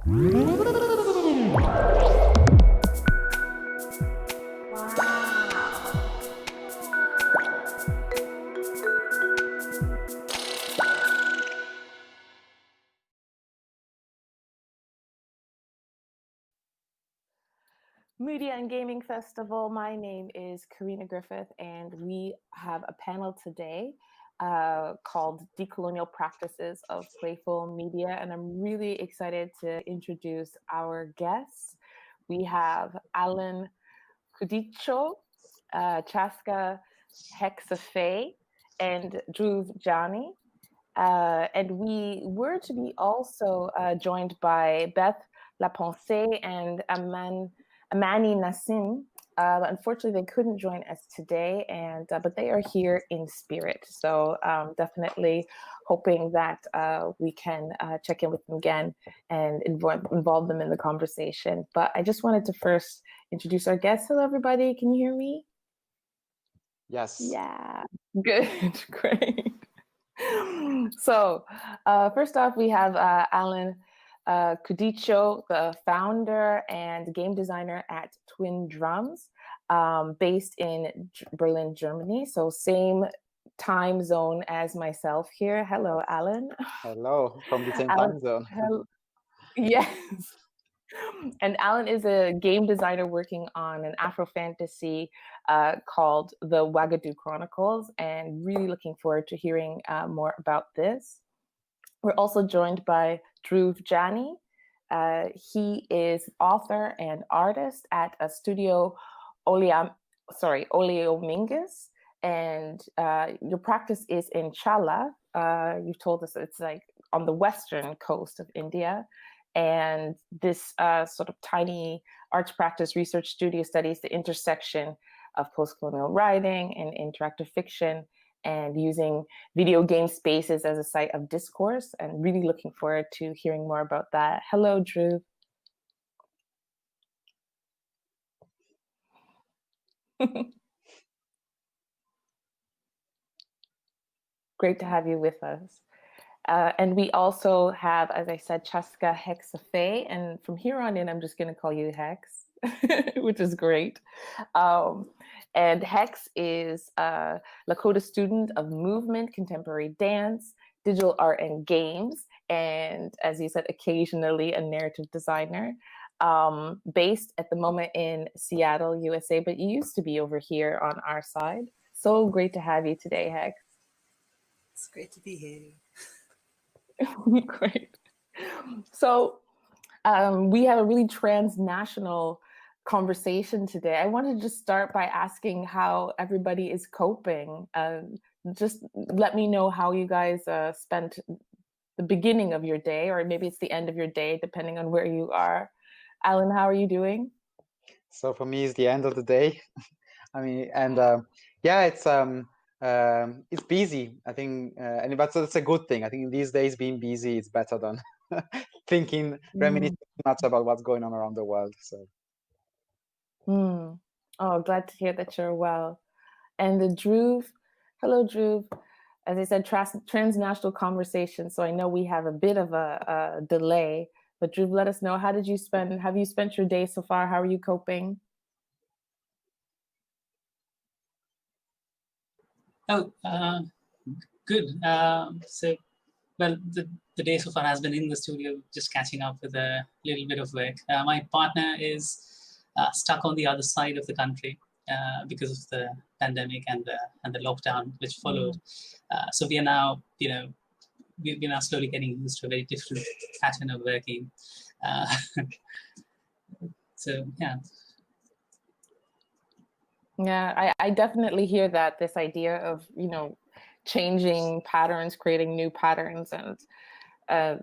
Media and Gaming Festival. My name is Karina Griffith, and we have a panel today called Decolonial Practices of Playful Media, and I'm really excited to introduce our guests. We have Allan Cudicio, Chaska Hexe, and Dhruv Jani. And we were to be also joined by Beth Lapensée and Amani Nassim. Unfortunately, they couldn't join us today, but they are here in spirit. So definitely hoping that we can check in with them again and involve them in the conversation. But I just wanted to first introduce our guests. Hello, everybody. Can you hear me? Yes. Yeah. Good. Great. So first off, we have Allan Cudicio, the founder and game designer at Twin Drums, based in Berlin, Germany. So same time zone as myself here. Hello, Allan. Hello, from the same time zone. Yes. And Allan is a game designer working on an Afro fantasy called The Ouagadougou Chronicles, and really looking forward to hearing more about this. We're also joined by Dhruv Jani. He is author and artist at a studio Oleomingus, and your practice is in Chala. You've told us it's like on the western coast of India. And this sort of tiny arts practice research studio studies the intersection of post-colonial writing and interactive fiction, and using video game spaces as a site of discourse, and really looking forward to hearing more about that. Hello, Dhruv. Great to have you with us. And we also have, as I said, Chaska Hexe, and from here on in, I'm just going to call you Hexe, which is great. And Hexe is a Lakota student of movement, contemporary dance, digital art, and games, and as you said, occasionally a narrative designer, based at the moment in Seattle, USA, but you used to be over here on our side. So great to have you today, Hexe. It's great to be here. Great. So we have a really transnational conversation today. I wanted to just start by asking how everybody is coping. Just let me know how you guys spent the beginning of your day, or maybe it's the end of your day, depending on where you are. Allan, how are you doing? So for me, it's the end of the day. I mean, and yeah, it's busy, I think, and that's a good thing. I think in these days, being busy is better than thinking, reminiscing much about what's going on around the world. So. Oh, glad to hear that you're well. And the Dhruv, hello, Dhruv. As I said, transnational conversation. So I know we have a bit of a delay, but Dhruv, let us know, have you spent your day so far? How are you coping? Oh, good. So, well, the day so far has been in the studio, just catching up with a little bit of work. My partner is stuck on the other side of the country because of the pandemic and the lockdown which followed. So we are now, we're now slowly getting used to a very different pattern of working. So yeah. Yeah, I definitely hear that, this idea of, changing patterns, creating new patterns, and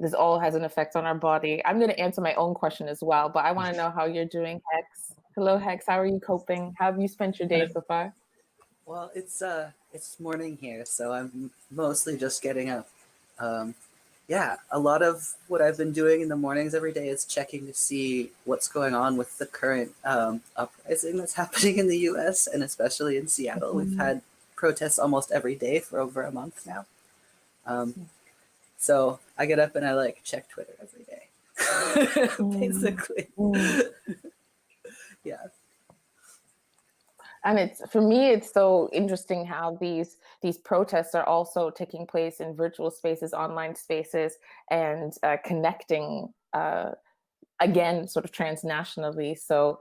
this all has an effect on our body. I'm going to answer my own question as well, but I want to know how you're doing, Hexe. Hello, Hexe. How are you coping? How have you spent your day so far? Well, it's morning here, so I'm mostly just getting up. Yeah, a lot of what I've been doing in the mornings every day is checking to see what's going on with the current uprising that's happening in the US, and especially in Seattle. We've had protests almost every day for over a month now. So I get up and I check Twitter every day. basically. Yeah. And it's, for me, it's so interesting how these protests are also taking place in virtual spaces, online spaces, and connecting again, sort of transnationally. So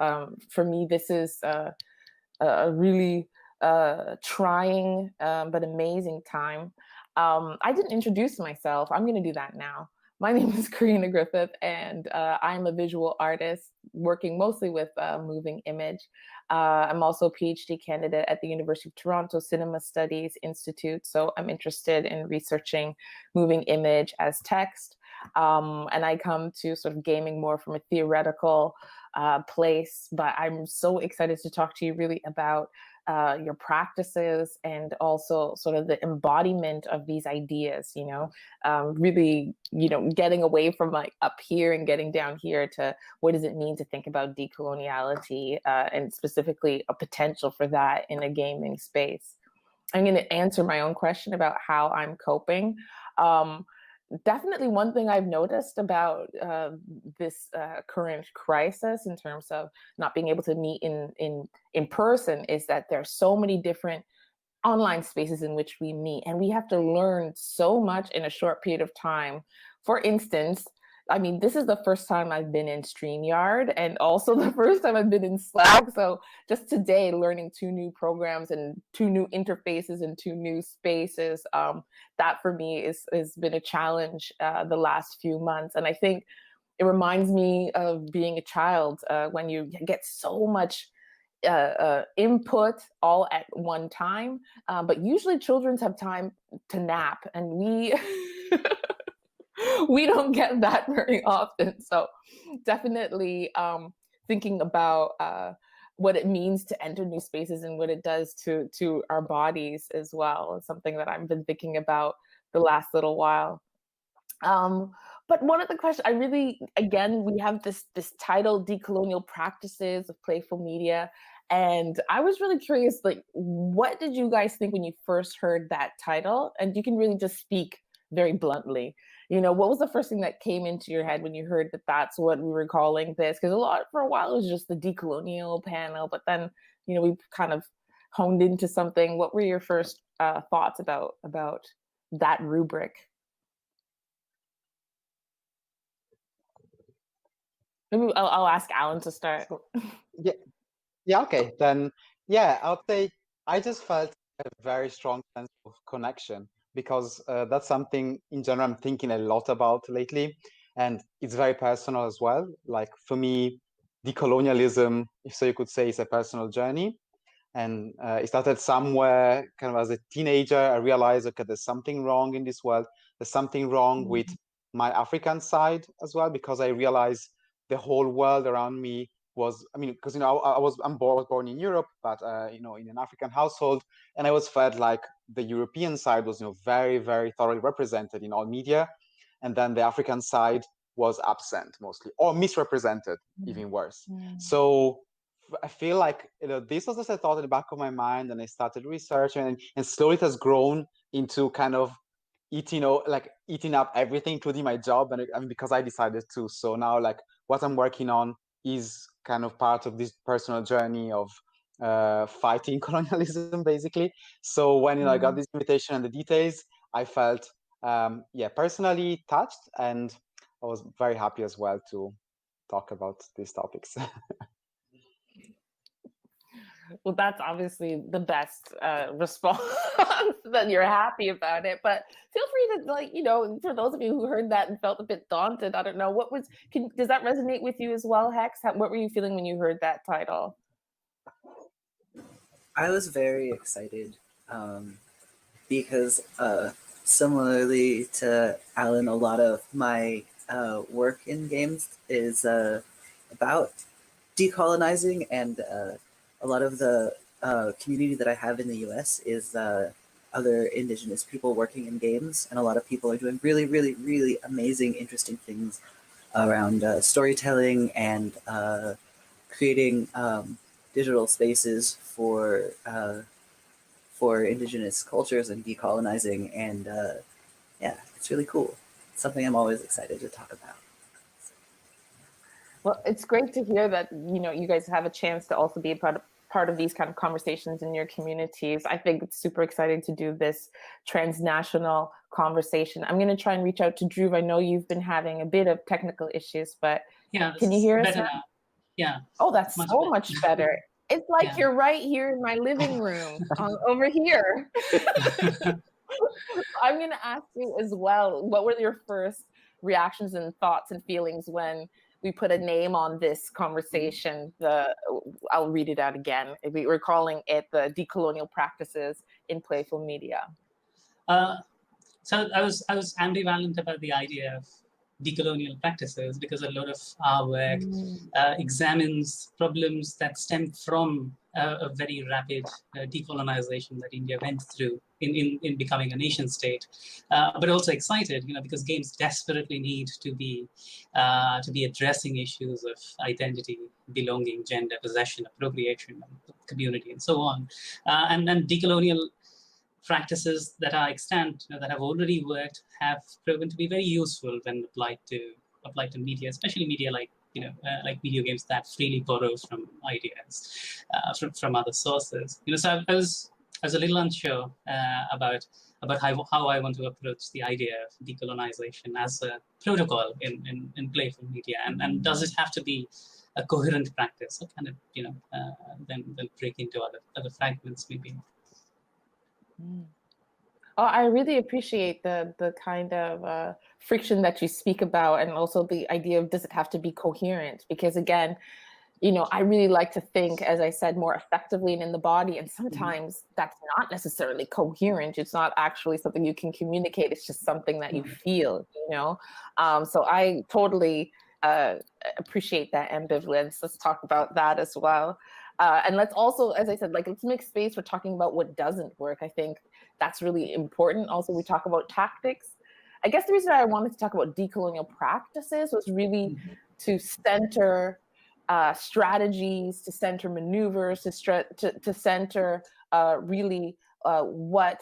for me, this is a really trying but amazing time. I didn't introduce myself. I'm going to do that now. My name is Karina Griffith, and I'm a visual artist working mostly with moving image. I'm also a PhD candidate at the University of Toronto Cinema Studies Institute. So I'm interested in researching moving image as text. And I come to sort of gaming more from a theoretical place, but I'm so excited to talk to you really about your practices and also sort of the embodiment of these ideas, you know, really, you know, getting away from like up here and getting down here to what does it mean to think about decoloniality and specifically a potential for that in a gaming space. I'm going to answer my own question about how I'm coping. Definitely one thing I've noticed about this current crisis in terms of not being able to meet in person is that there are so many different online spaces in which we meet, and we have to learn so much in a short period of time. For instance, I mean, this is the first time I've been in StreamYard and also the first time I've been in Slack. So just today, learning 2 new programs and 2 new interfaces and 2 new spaces, that for me has been a challenge the last few months. And I think it reminds me of being a child when you get so much input all at one time, but usually children have time to nap, and we we don't get that very often. So definitely thinking about what it means to enter new spaces and what it does to our bodies as well is something that I've been thinking about the last little while. But one of the questions I really, again, we have this title, Decolonial Practices of Playful Media. And I was really curious, like, what did you guys think when you first heard that title? And you can really just speak very bluntly. You know, what was the first thing that came into your head when you heard that that's what we were calling this? Because for a while, it was just the decolonial panel, but then, you know, we kind of honed into something. What were your first thoughts about that rubric? Maybe I'll ask Allan to start. Yeah, okay. Then, yeah, I would say I just felt a very strong sense of connection because that's something in general I'm thinking a lot about lately. And it's very personal as well. Like for me, decolonialism, if so you could say, is a personal journey. And it started somewhere kind of as a teenager. I realized, okay, there's something wrong in this world. There's something wrong with my African side as well, because I realized the whole world around me was, I mean, because, you know, I was born in Europe, but, you know, in an African household. And I was felt like the European side was, you know, very, very thoroughly represented in all media. And then the African side was absent mostly, or misrepresented, even worse. So I feel like, you know, this was just a thought in the back of my mind, and I started researching, and slowly it has grown into kind of eating up everything, including my job. And I mean, because I decided to. So now, like, what I'm working on is kind of part of this personal journey of fighting colonialism, basically. So when, you know, I got this invitation and the details, I felt, personally touched, and I was very happy as well to talk about these topics. Well, that's obviously the best response that you're happy about it. But feel free to, like, you know, for those of you who heard that and felt a bit daunted, I don't know, does that resonate with you as well, Hexe? What were you feeling when you heard that title? I was very excited because similarly to Allan, a lot of my work in games is about decolonizing, and a lot of the community that I have in the US is other Indigenous people working in games, and a lot of people are doing really, really, really amazing, interesting things around storytelling and creating digital spaces for Indigenous cultures and decolonizing, and yeah, it's really cool. It's something I'm always excited to talk about. Well, it's great to hear that, you guys have a chance to also be a part of these kind of conversations in your communities. I think it's super exciting to do this transnational conversation. I'm going to try and reach out to Dhruv. I know you've been having a bit of technical issues, but Yeah, can you hear us now? Yeah. Oh, that's so much better. It's like Yeah. you're right here in my living room over here. I'm going to ask you as well, what were your first reactions and thoughts and feelings when we put a name on this conversation? I'll read it out again. We're calling it the Decolonial Practices in Playful Media. So I was ambivalent about the idea of decolonial practices because a lot of our work examines problems that stem from a very rapid decolonization that India went through in becoming a nation state, but also excited, because games desperately need to be addressing issues of identity, belonging, gender, possession, appropriation, community, and so on, and decolonial practices that are extant, that have already worked, have proven to be very useful when applied to media, especially media like like video games that freely borrows from ideas from other sources. So I was a little unsure about how I want to approach the idea of decolonization as a protocol in playful media, and does it have to be a coherent practice, or kind of then break into other fragments maybe. Oh, I really appreciate the kind of friction that you speak about, and also the idea of, does it have to be coherent? Because again, I really like to think, as I said, more effectively and in the body, and sometimes that's not necessarily coherent. It's not actually something you can communicate. It's just something that you feel, So I totally appreciate that ambivalence. Let's talk about that as well. And let's also, as I said, let's make space for talking about what doesn't work. I think that's really important. Also, we talk about tactics. I guess the reason I wanted to talk about decolonial practices was really to center strategies, to center maneuvers, to center really what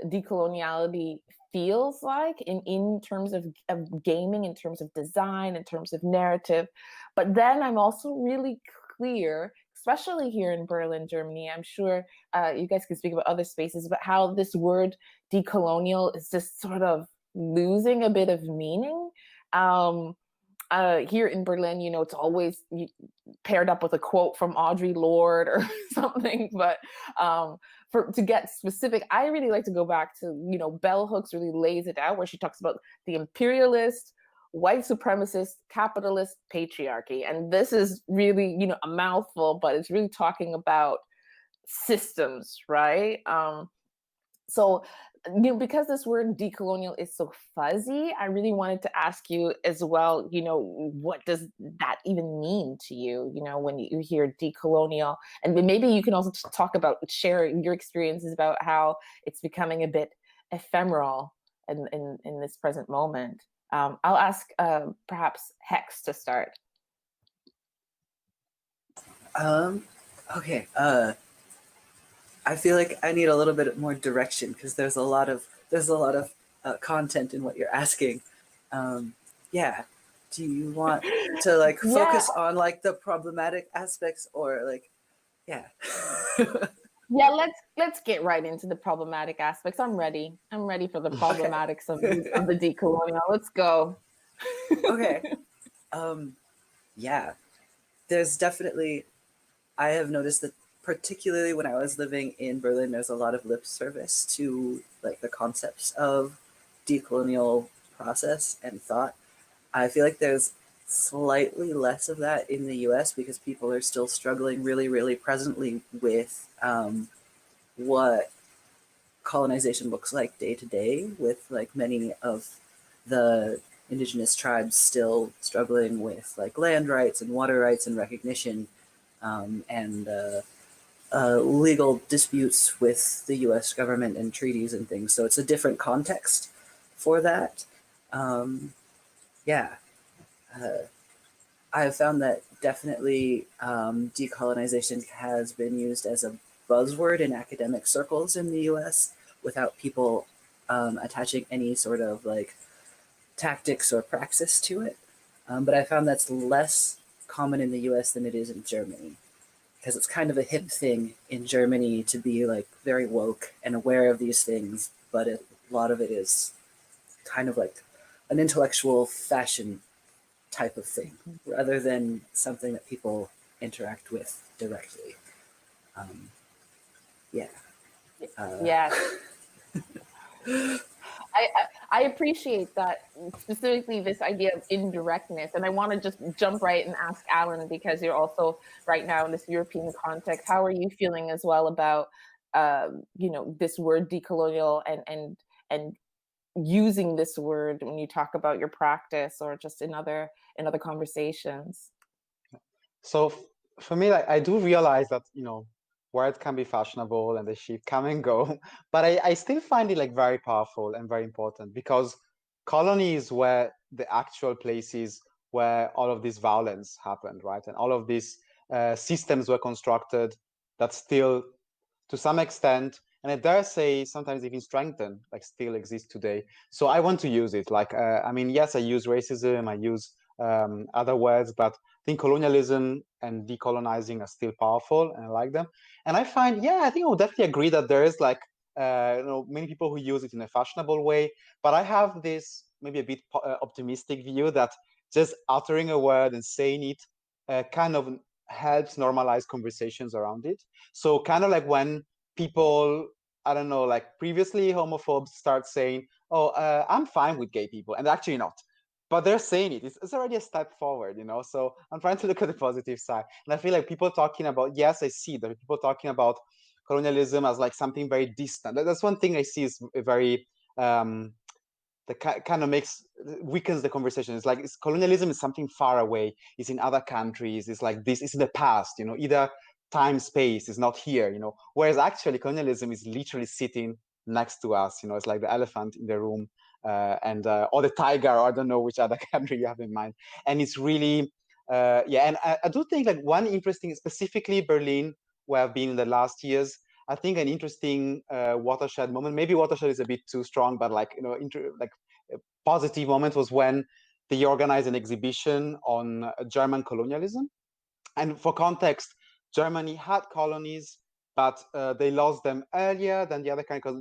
decoloniality feels like in terms of gaming, in terms of design, in terms of narrative. But then I'm also really clear, especially here in Berlin, Germany, I'm sure you guys can speak about other spaces, but how this word decolonial is just sort of losing a bit of meaning. Here in Berlin, it's always paired up with a quote from Audre Lorde or something. But to get specific, I really like to go back to, Bell Hooks really lays it out, where she talks about the imperialist, white supremacist, capitalist patriarchy. And this is really, a mouthful, but it's really talking about systems, right? So, because this word decolonial is so fuzzy, I really wanted to ask you as well, what does that even mean to you, when you hear decolonial? And maybe you can also share your experiences about how it's becoming a bit ephemeral in this present moment. I'll ask perhaps Hexe to start. Okay. I feel like I need a little bit more direction because there's a lot of content in what you're asking. Yeah. Do you want to focus on the problematic aspects, or yeah? Yeah, let's get right into the problematic aspects. I'm ready for the problematics of the decolonial. Let's go. Okay. Yeah. There's definitely, I have noticed that particularly when I was living in Berlin, there's a lot of lip service to the concepts of decolonial process and thought. I feel like there's slightly less of that in the US because people are still struggling really, really presently with what colonization looks like day to day, with many of the indigenous tribes still struggling with land rights and water rights and recognition, and legal disputes with the US government and treaties and things. So it's a different context for that. Yeah. I have found that definitely decolonization has been used as a buzzword in academic circles in the US without people attaching any sort of tactics or praxis to it. But I found that's less common in the US than it is in Germany, because it's kind of a hip thing in Germany to be like very woke and aware of these things, but a lot of it is kind of like an intellectual fashion type of thing rather than something that people interact with directly. Yeah. Yeah. I appreciate that, specifically this idea of indirectness. And I want to just jump right and ask Allan, because you're also right now in this European context, how are you feeling as well about, this word decolonial and using this word when you talk about your practice or just in other conversations? So for me, like, I do realize that, words can be fashionable and they should come and go, but I still find it like very powerful and very important, because colonies were the actual places where all of this violence happened, right? And all of these systems were constructed that still, to some extent, and I dare say sometimes even strengthened, like still exist today. So I want to use it. Like, I mean, yes, I use racism, I use other words, but I think colonialism and decolonizing are still powerful, and I like them. And I find, yeah, I think I would definitely agree that there is like, many people who use it in a fashionable way, but I have this maybe a bit optimistic view that just uttering a word and saying it kind of helps normalize conversations around it. So kind of like when people, I don't know, like previously homophobes start saying, oh, I'm fine with gay people, and actually not. But they're saying it. It's already a step forward, So I'm trying to look at the positive side. And I feel like people talking about, yes, I see that people talking about colonialism as like something very distant. That's one thing I see is very, that kind of weakens the conversation. It's like colonialism is something far away. It's in other countries. It's like this. It's in the past. Either time, space is not here. Whereas actually colonialism is literally sitting next to us. It's like the elephant in the room, or the tiger, or I don't know which other country you have in mind. And it's really, yeah. And I do think like one interesting, specifically Berlin, where I've been in the last years, I think an interesting watershed moment, maybe watershed is a bit too strong, but like, a positive moment was when they organized an exhibition on German colonialism. And for context, Germany had colonies, but they lost them earlier than the other countries.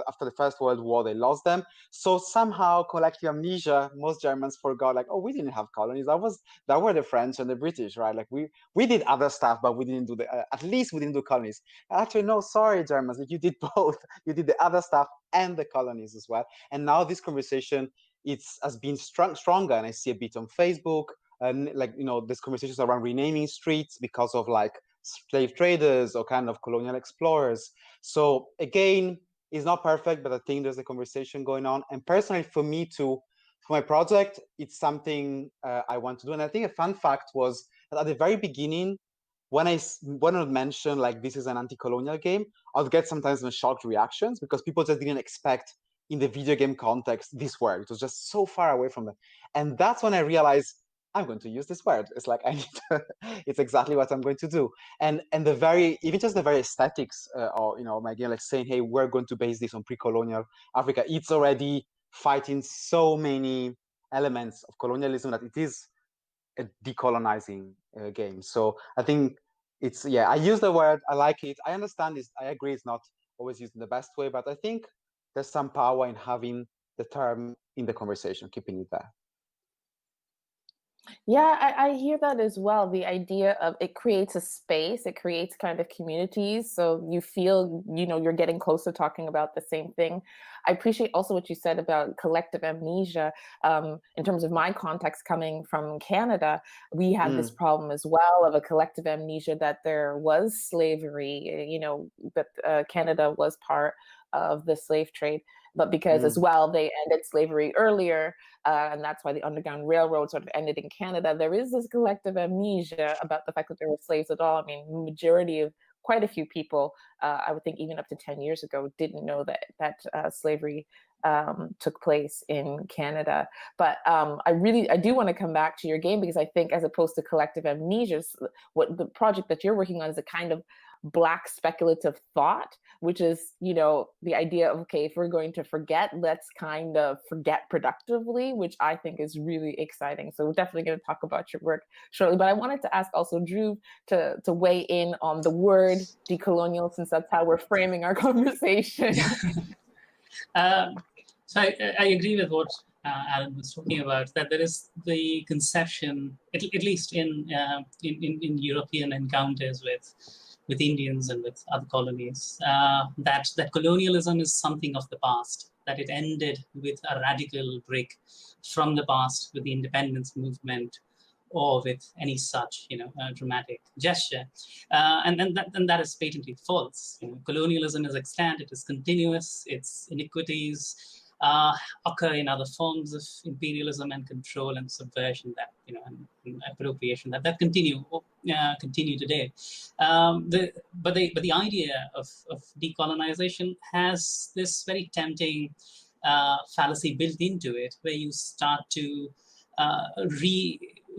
After the First World War, they lost them. So somehow, collective amnesia, most Germans forgot, like, oh, we didn't have colonies. That were the French and the British, right? Like we did other stuff, but we didn't do at least we didn't do colonies. Actually, no, sorry, Germans, you did both. You did the other stuff and the colonies as well. And now this conversation has been stronger, and I see a bit on Facebook. And there's conversations around renaming streets because of like slave traders or kind of colonial explorers. So again, it's not perfect, but I think there's a conversation going on. And personally, for me too, for my project, it's something I want to do. And I think a fun fact was that at the very beginning, when I mention like this is an anti-colonial game, I'll get sometimes shocked reactions because people just didn't expect in the video game context this word. It was just so far away from them. And that's when I realized I'm going to use this word. It's like it's exactly what I'm going to do. And even just the very aesthetics, or my game, like saying, hey, we're going to base this on pre-colonial Africa. It's already fighting so many elements of colonialism that it is a decolonizing game. So I think it's, I use the word, I like it. I understand this. I agree it's not always used in the best way, but I think there's some power in having the term in the conversation, keeping it there. Yeah, I hear that as well. The idea of it creates a space, it creates kind of communities. So you feel, you're getting close to talking about the same thing. I appreciate also what you said about collective amnesia. In terms of my context coming from Canada, we have this problem as well of a collective amnesia that there was slavery, that Canada was part of the slave trade. But because as well, they ended slavery earlier, and that's why the Underground Railroad sort of ended in Canada. There is this collective amnesia about the fact that there were slaves at all. I mean, the majority of quite a few people, I would think even up to 10 years ago, didn't know that slavery took place in Canada. But I do want to come back to your game, because I think, as opposed to collective amnesia, what the project that you're working on is a kind of Black speculative thought, which is, you know, the idea of, okay, if we're going to forget, let's kind of forget productively, which I think is really exciting. So we're definitely going to talk about your work shortly. But I wanted to ask also Dhruv to weigh in on the word decolonial, since that's how we're framing our conversation. So I agree with what Allan was talking about, that there is the conception, at least in European encounters with Indians and with other colonies, that colonialism is something of the past, that it ended with a radical break from the past with the independence movement, or with any such, you know, dramatic gesture, and that is patently false. You know, colonialism is extant; it is continuous. Its iniquities occur in other forms of imperialism and control and subversion, that, you know, and appropriation that continue today. But the idea of decolonization has this very tempting fallacy built into it, where you start to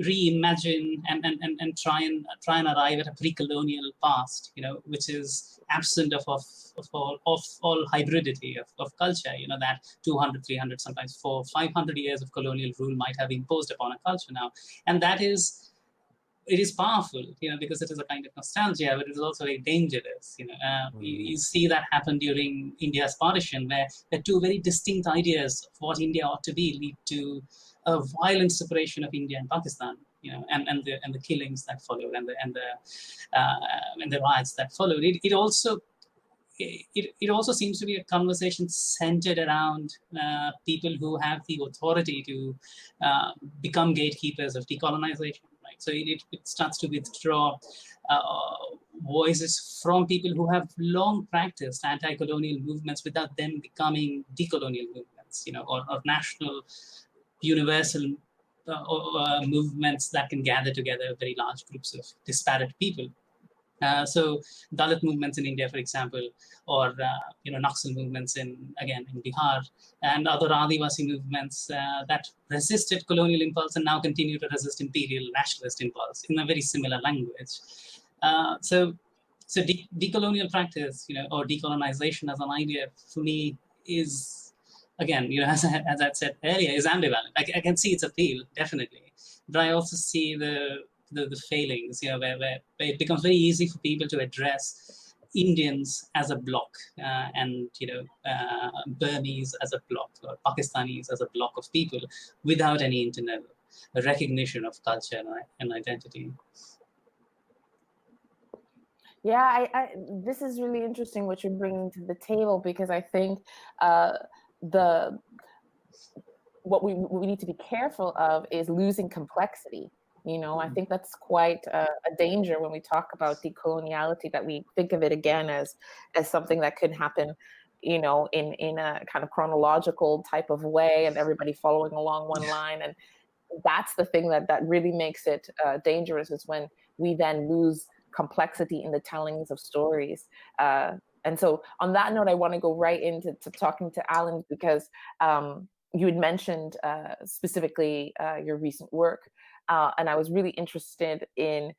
reimagine and try and arrive at a pre-colonial past, you know, which is absent of all hybridity of culture. You know, that 200, 300, sometimes 400, 500 years of colonial rule might have imposed upon a culture now, and it is powerful, you know, because it is a kind of nostalgia, but it is also very dangerous. You know, you see that happen during India's partition, where two very distinct ideas of what India ought to be lead to a violent separation of India and Pakistan. You know, and the killings that followed, and the riots that followed. It also seems to be a conversation centered around people who have the authority to become gatekeepers of decolonization. Right? So it starts to withdraw voices from people who have long practiced anti-colonial movements without them becoming decolonial movements, you know, or national, universal movements that can gather together very large groups of disparate people. So Dalit movements in India, for example, or you know, Naxal movements in Bihar, and other Adivasi movements that resisted colonial impulse and now continue to resist imperial nationalist impulse in a very similar language. So decolonial practice, you know, or decolonization as an idea, for me is, again, you know, as I said earlier, is ambivalent. I can see its appeal, definitely, but I also see the failings, you know, where it becomes very easy for people to address Indians as a block, and, you know, Burmese as a block, or Pakistanis as a block of people, without any internal recognition of culture and identity. Yeah, this is really interesting what you're bringing to the table, because I think what we need to be careful of is losing complexity. You know, I think that's quite a danger when we talk about decoloniality, that we think of it again as something that could happen, you know, in a kind of chronological type of way, and everybody following along one line. And that's the thing that really makes it dangerous, is when we then lose complexity in the tellings of stories. And so on that note, I want to go right into talking to Allan, because you had mentioned specifically your recent work. And I was really interested in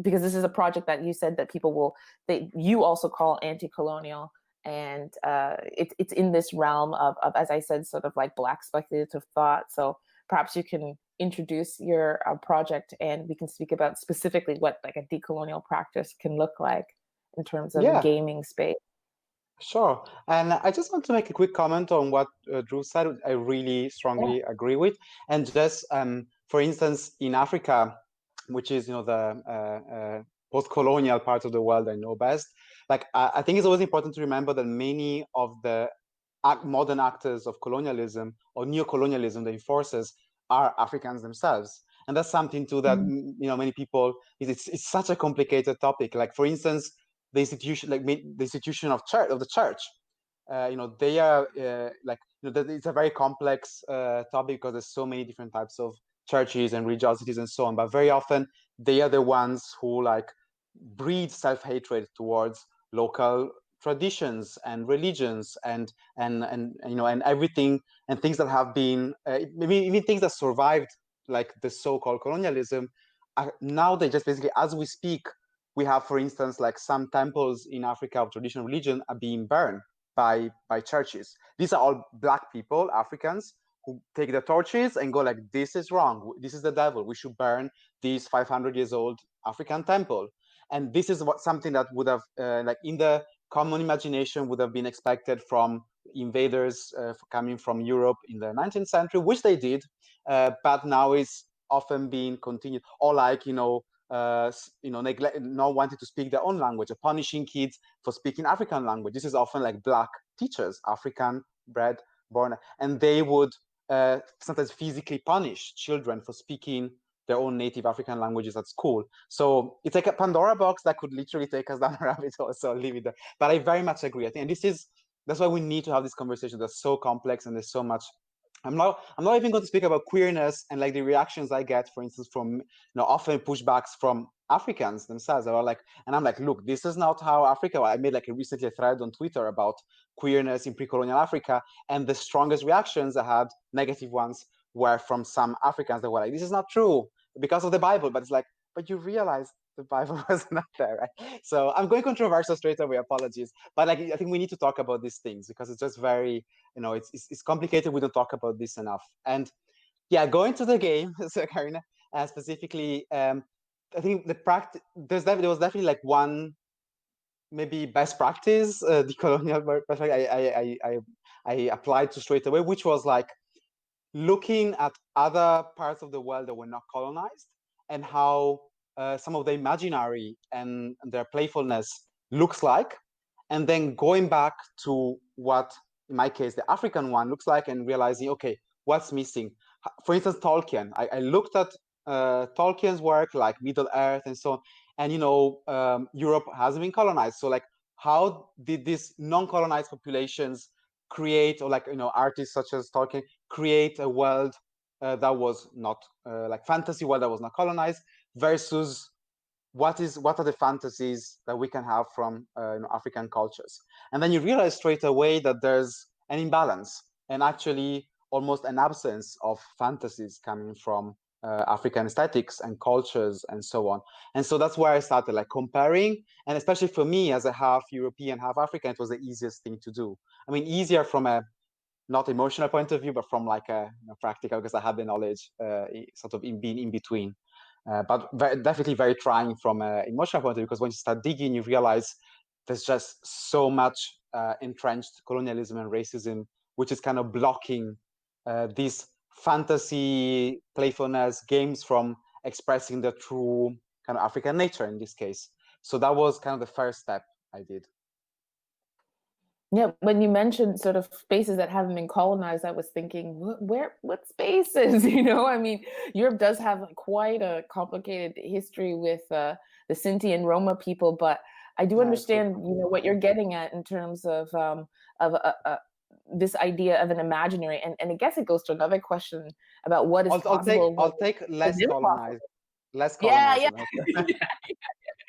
because this is a project that you said that you also call anti-colonial, and it's in this realm of, as I said, sort of like Black speculative thought. So perhaps you can introduce your project, and we can speak about specifically what like a decolonial practice can look like in terms of gaming space. Sure. And I just want to make a quick comment on what Dhruv said. I really strongly agree with. And just, for instance, in Africa, which is, you know, the post-colonial part of the world I know best, like, I think it's always important to remember that many of the modern actors of colonialism or neo-colonialism, the enforcers, are Africans themselves. And that's something too that, you know, many people, it's such a complicated topic. Like, for instance, the institution, like the institution of the church, you know, they are like, you know, it's a very complex topic, because there's so many different types of churches and religiosities and so on. But very often they are the ones who like breed self-hatred towards local traditions and religions and you know, and everything, and things that have been maybe even things that survived, like the so-called colonialism, are now they just basically, as we speak, we have, for instance, like some temples in Africa of traditional religion are being burned by churches. These are all black people, Africans, who take the torches and go like, this is wrong, this is the devil, we should burn this 500 years old African temple. And this is what something that would have like in the common imagination would have been expected from invaders coming from Europe in the 19th century, which they did, but now is often being continued. Or like, you know, neglect, not wanting to speak their own language, or punishing kids for speaking African language. This is often like black teachers, African bred, born, and they would sometimes physically punish children for speaking their own native African languages at school. So it's like a Pandora box that could literally take us down a rabbit hole. So I'll leave it there. But I very much agree. I think, and that's why we need to have this conversation. That's so complex, and there's so much. I'm not even going to speak about queerness and like the reactions I get, for instance, from, you know, often pushbacks from Africans themselves. Are like, and I'm like, look, this is not how Africa. I made like recently a thread on Twitter about queerness in pre-colonial Africa, and the strongest reactions I had, negative ones, were from some Africans that were like, this is not true because of the Bible. But it's like, but you realize the Bible was not there, right? So I'm going controversial straight away, apologies. But like, I think we need to talk about these things because it's just very, you know, it's complicated. We don't talk about this enough. And yeah, going to the game, so Karina, specifically, I think the practice, there was definitely like one maybe best practice, decolonial I applied to straight away, which was like looking at other parts of the world that were not colonized and how some of the imaginary and their playfulness looks like, and then going back to what, in my case, the African one looks like, and realizing, okay, what's missing? For instance, Tolkien. I looked at Tolkien's work, like Middle Earth and so on, and you know, Europe hasn't been colonized. So like, how did these non-colonized populations create, or like, you know, artists such as Tolkien create a world that was not like fantasy world that was not colonized, versus what are the fantasies that we can have from you know, African cultures? And then you realize straight away that there's an imbalance and actually almost an absence of fantasies coming from African aesthetics and cultures and so on. And so that's where I started like comparing, and especially for me as a half European, half African, it was the easiest thing to do. I mean, easier from a not emotional point of view, but from like a, you know, practical, because I had the knowledge sort of in being in between. But definitely very trying from an emotional point of view, because when you start digging, you realize there's just so much entrenched colonialism and racism, which is kind of blocking these fantasy playfulness games from expressing the true kind of African nature in this case. So that was kind of the first step I did. Yeah, when you mentioned sort of spaces that haven't been colonized, I was thinking, what spaces? You know, I mean, Europe does have like quite a complicated history with the Sinti and Roma people, but I do understand, you know, what you're getting at in terms of this idea of an imaginary, and I guess it goes to another question about what is possible. I'll take less colonized. Less colonized. Yeah.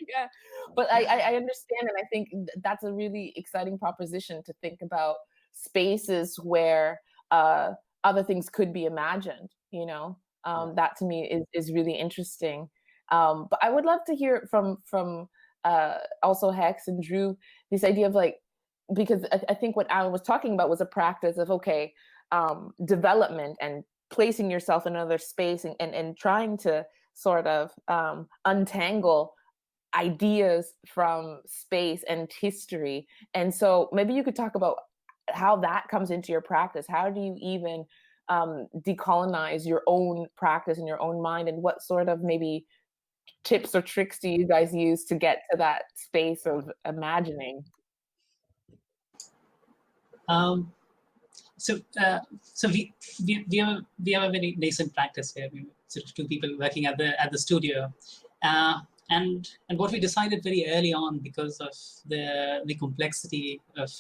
Yeah, but I understand, and I think that's a really exciting proposition to think about spaces where other things could be imagined. You know, that to me is really interesting. But I would love to hear from also Hexe and Dhruv this idea of like, because I think what Allan was talking about was a practice of development and placing yourself in another space and trying to sort of untangle ideas from space and history. And so maybe you could talk about how that comes into your practice. How do you even decolonize your own practice and your own mind, and what sort of maybe tips or tricks do you guys use to get to that space of imagining? So we have a very nascent practice here. We sort of two people working at the studio, and what we decided very early on, because of the complexity of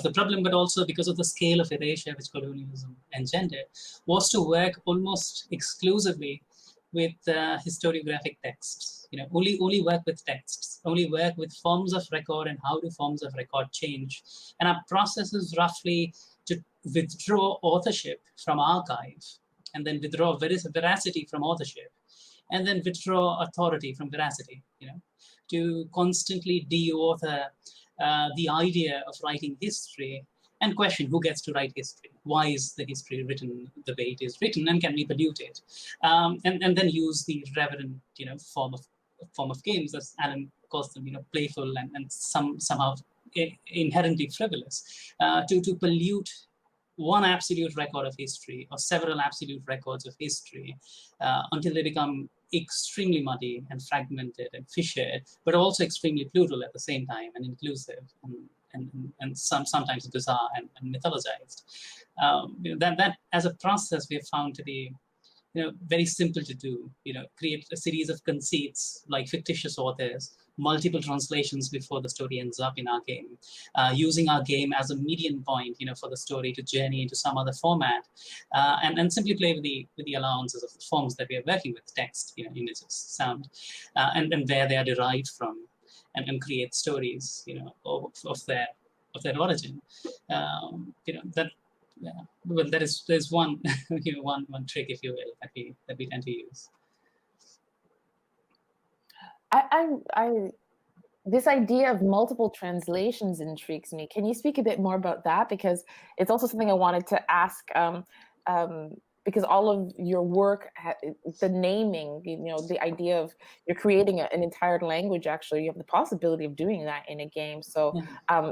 the problem, but also because of the scale of erasure which colonialism engendered, was to work almost exclusively with historiographic texts. Only work with texts, only work with forms of record and how do forms of record change. And our process is roughly to withdraw authorship from archive, and then withdraw veracity from authorship, and then withdraw authority from veracity, to constantly de-author the idea of writing history and question who gets to write history. Why is the history written the way it is written, and can we pollute it? And then use the reverent, form of games, as Allan calls them, playful and somehow inherently frivolous, to pollute one absolute record of history or several absolute records of history until they become extremely muddy and fragmented and fissured, but also extremely plural at the same time and inclusive and sometimes bizarre and mythologized. That as a process we have found to be very simple to do. Create a series of conceits like fictitious authors, multiple translations before the story ends up in our game, using our game as a median point, for the story to journey into some other format, and simply play with the allowances of the forms that we are working with: text, images, sound, and where they are derived from, and create stories, of their origin. Well, there's one one trick, if you will, that we tend to use. This idea of multiple translations intrigues me. Can you speak a bit more about that? Because it's also something I wanted to ask, because all of your work, the naming, the idea of you're creating an entire language, actually, you have the possibility of doing that in a game. So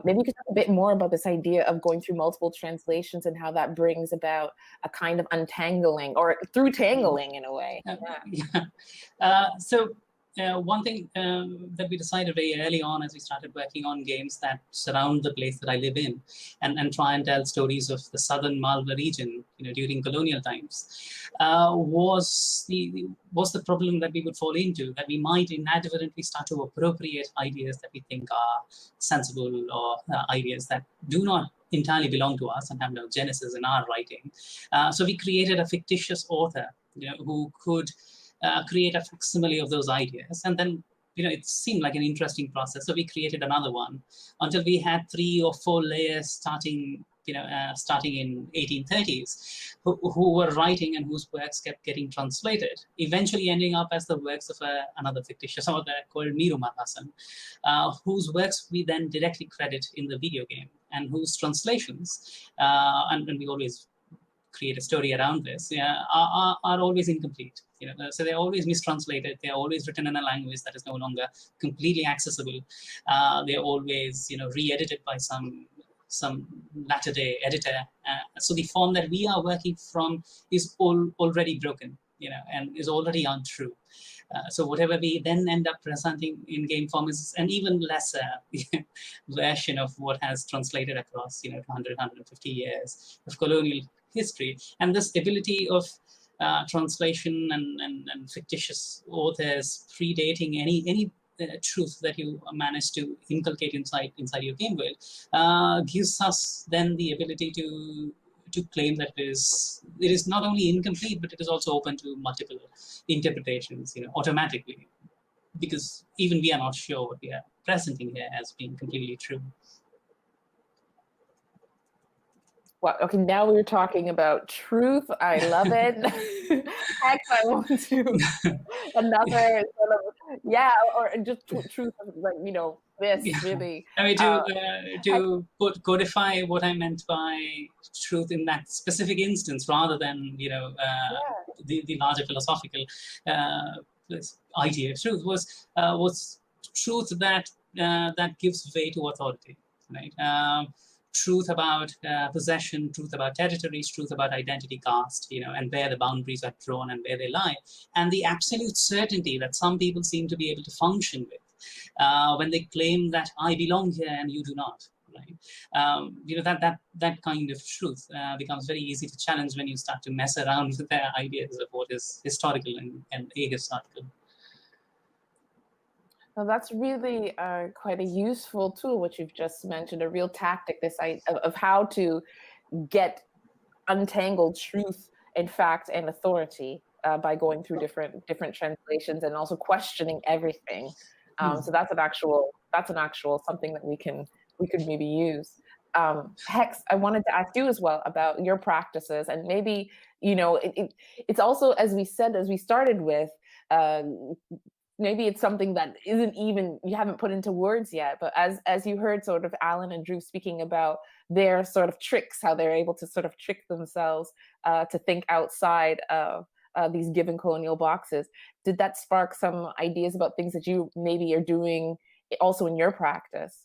maybe you could talk a bit more about this idea of going through multiple translations and how that brings about a kind of untangling, or through tangling in a way. So one thing that we decided very early on as we started working on games that surround the place that I live in, and try and tell stories of the southern Malwa region, during colonial times, was the problem that we would fall into, that we might inadvertently start to appropriate ideas that we think are sensible, or ideas that do not entirely belong to us and have no genesis in our writing. So we created a fictitious author, who could create a facsimile of those ideas, and then it seemed like an interesting process. So we created another one until we had 3 or 4 layers starting in 1830s, who were writing and whose works kept getting translated, eventually ending up as the works of another fictitious author called Miru Marhasan, whose works we then directly credit in the video game, and whose translations, and we always create a story around this, are always incomplete. So they're always mistranslated. They're always written in a language that is no longer completely accessible. They're always, re-edited by some latter-day editor. So the form that we are working from is already broken, and is already untrue. So whatever we then end up presenting in game form is an even lesser version of what has translated across 100, 150 years of colonial history. And this ability of translation and fictitious authors predating any truth that you manage to inculcate inside your game world gives us then the ability to claim that it is not only incomplete, but it is also open to multiple interpretations, automatically, because even we are not sure what we are presenting here as being completely true. Well, okay, now we're talking about truth. I love it. Hexe, I want to another sort of, or just truth, like, this really. I mean, to codify what I meant by truth in that specific instance, rather than the larger philosophical idea of truth, was truth that gives way to authority, right? Truth about possession, truth about territories, truth about identity, caste, and where the boundaries are drawn and where they lie, and the absolute certainty that some people seem to be able to function with when they claim that I belong here and you do not. Right? That kind of truth becomes very easy to challenge when you start to mess around with their ideas of what is historical and ahistorical. Well, that's really quite a useful tool, which you've just mentioned, a real tactic, this idea of how to get untangled truth and fact and authority by going through different translations and also questioning everything. So that's an actual something that we could maybe use. Hexe, I wanted to ask you as well about your practices, and maybe, you know, it's also, as we started with, maybe it's something that isn't even, you haven't put into words yet, but as you heard sort of Allan and Dhruv speaking about their sort of tricks, how they're able to sort of trick themselves to think outside of these given colonial boxes, did that spark some ideas about things that you maybe are doing also in your practice?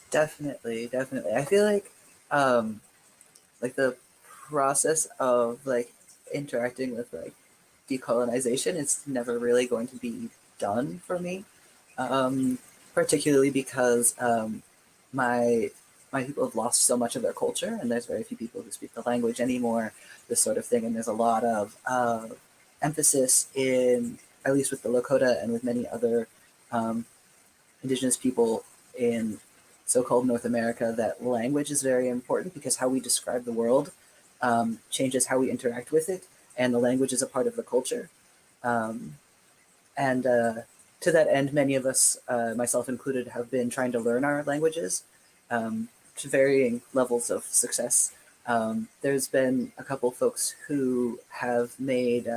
Definitely. I feel like the process of like interacting with like decolonization is never really going to be done for me, particularly because my people have lost so much of their culture, and there's very few people who speak the language anymore, this sort of thing, and there's a lot of emphasis in, at least with the Lakota and with many other indigenous people in so-called North America, that language is very important because how we describe the world changes how we interact with it, and the language is a part of the culture. To that end, many of us, myself included, have been trying to learn our languages to varying levels of success. There's been a couple folks who have made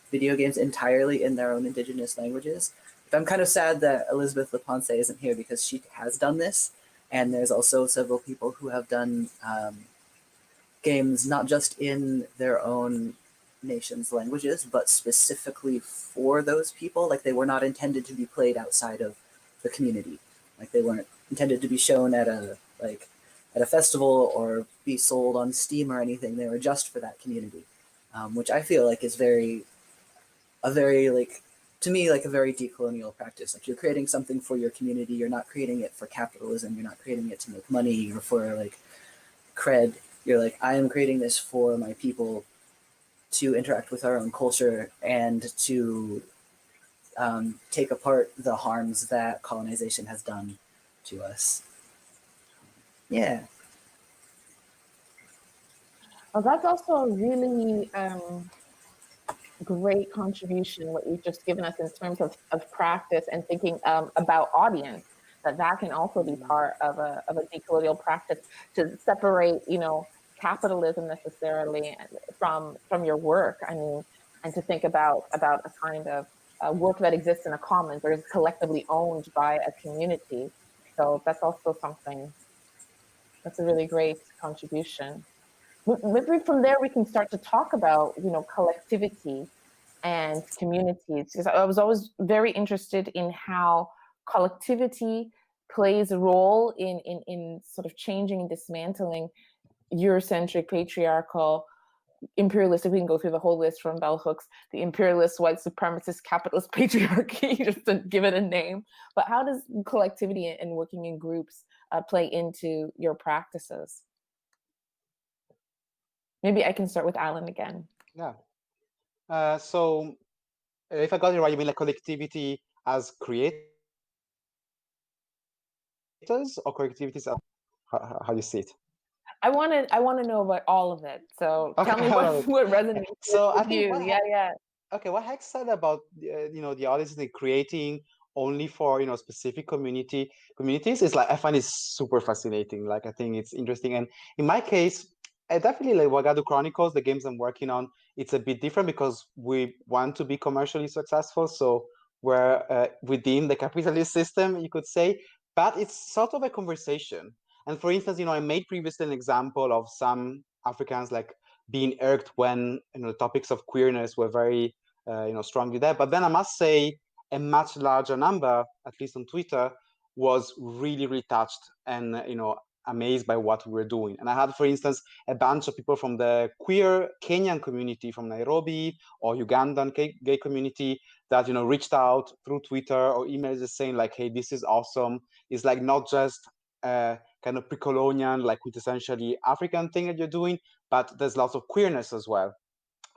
video games entirely in their own indigenous languages. But I'm kind of sad that Elizabeth Leponce isn't here because she has done this. And there's also several people who have done games not just in their own nation's languages, but specifically for those people. Like, they were not intended to be played outside of the community. Like, they weren't intended to be shown at a festival or be sold on Steam or anything. They were just for that community, which I feel like is to me, like a very decolonial practice. Like, you're creating something for your community. You're not creating it for capitalism. You're not creating it to make money or for like cred. You're like, I am creating this for my people to interact with our own culture and to take apart the harms that colonization has done to us. Yeah. Well, that's also a really great contribution, what you've just given us in terms of practice and thinking about audience, that can also be part of a decolonial practice, to separate, you know, capitalism necessarily from your work. I mean, and to think about a kind of work that exists in a commons or is collectively owned by a community. So that's also something, that's a really great contribution. Maybe from there we can start to talk about, you know, collectivity and communities, because I was always very interested in how collectivity plays a role in sort of changing and dismantling Eurocentric, patriarchal, imperialistic. We can go through the whole list from bell hooks, the imperialist, white supremacist, capitalist patriarchy, just to give it a name. But how does collectivity and working in groups play into your practices? Maybe I can start with Allan again. Yeah. So if I got it right, you mean like collectivity as creators or collectivities as, how do you see it? I want to know about all of it. So Okay, tell me what resonates so with I think you. Yeah. Okay, what Hexe said about you know, the audience is creating only for, you know, specific communities is like, I find it super fascinating. Like, I think it's interesting, and in my case, I definitely like Wagadu Chronicles, the games I'm working on. It's a bit different because we want to be commercially successful, so we're within the capitalist system, you could say. But it's sort of a conversation. And for instance, you know, I made previously an example of some Africans like being irked when, you know, the topics of queerness were very you know, strongly there. But then I must say a much larger number, at least on Twitter, was really, really touched and, you know, amazed by what we were doing. And I had, for instance, a bunch of people from the queer Kenyan community from Nairobi or Ugandan gay community that, you know, reached out through Twitter or emails just saying like, hey, this is awesome. It's like not just kind of pre-colonial, like with essentially African thing that you're doing, but there's lots of queerness as well.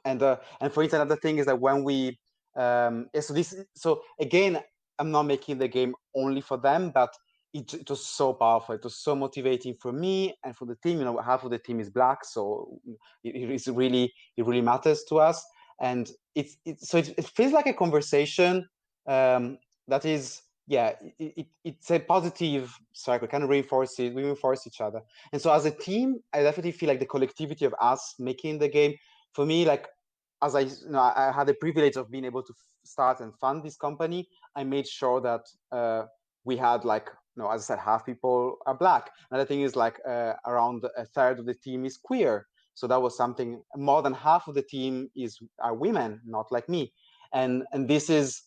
And for instance, another thing is that when we so again, I'm not making the game only for them, but it was so powerful. It was so motivating for me and for the team. You know, half of the team is Black, so it really matters to us. And it feels like a conversation that is, yeah, it's a positive cycle, kind of we reinforce each other. And so as a team, I definitely feel like the collectivity of us making the game, for me, like, as I had the privilege of being able to start and fund this company, I made sure that we had, like, as I said, half people are Black. Another thing is, like, around a third of the team is queer. So that was something. More than half of the team are women, not like me. And this has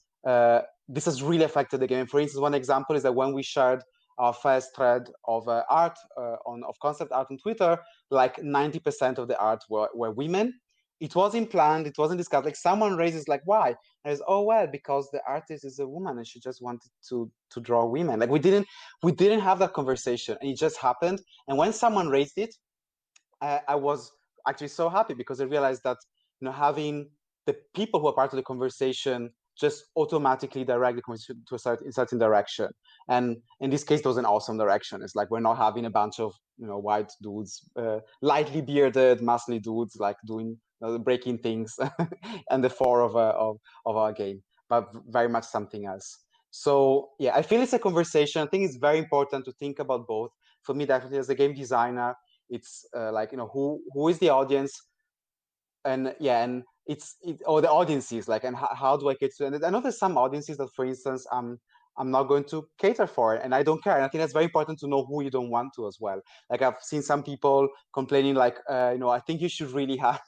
really affected the game. For instance, one example is that when we shared our first thread of art of concept art on Twitter, like 90% of the art were women. It wasn't planned, it wasn't discussed. Like, someone raises, like, why? And it's, oh, well, because the artist is a woman and she just wanted to draw women. Like, we didn't have that conversation, and it just happened. And when someone raised it, I was actually so happy, because I realized that, having the people who are part of the conversation just automatically direct the conversation to a certain direction. And in this case, it was an awesome direction. It's like, we're not having a bunch of white dudes, lightly bearded, muscly dudes, like doing breaking things and the fore of our game, but very much something else. So yeah, I feel it's a conversation. I think it's very important to think about both. For me, definitely, as a game designer, it's like, who is the audience, and yeah, and or the audiences, like, and how do I cater to? And I know there's some audiences that, for instance, I'm not going to cater for, and I don't care. And I think that's very important to know who you don't want to as well. Like, I've seen some people complaining, like, I think you should really have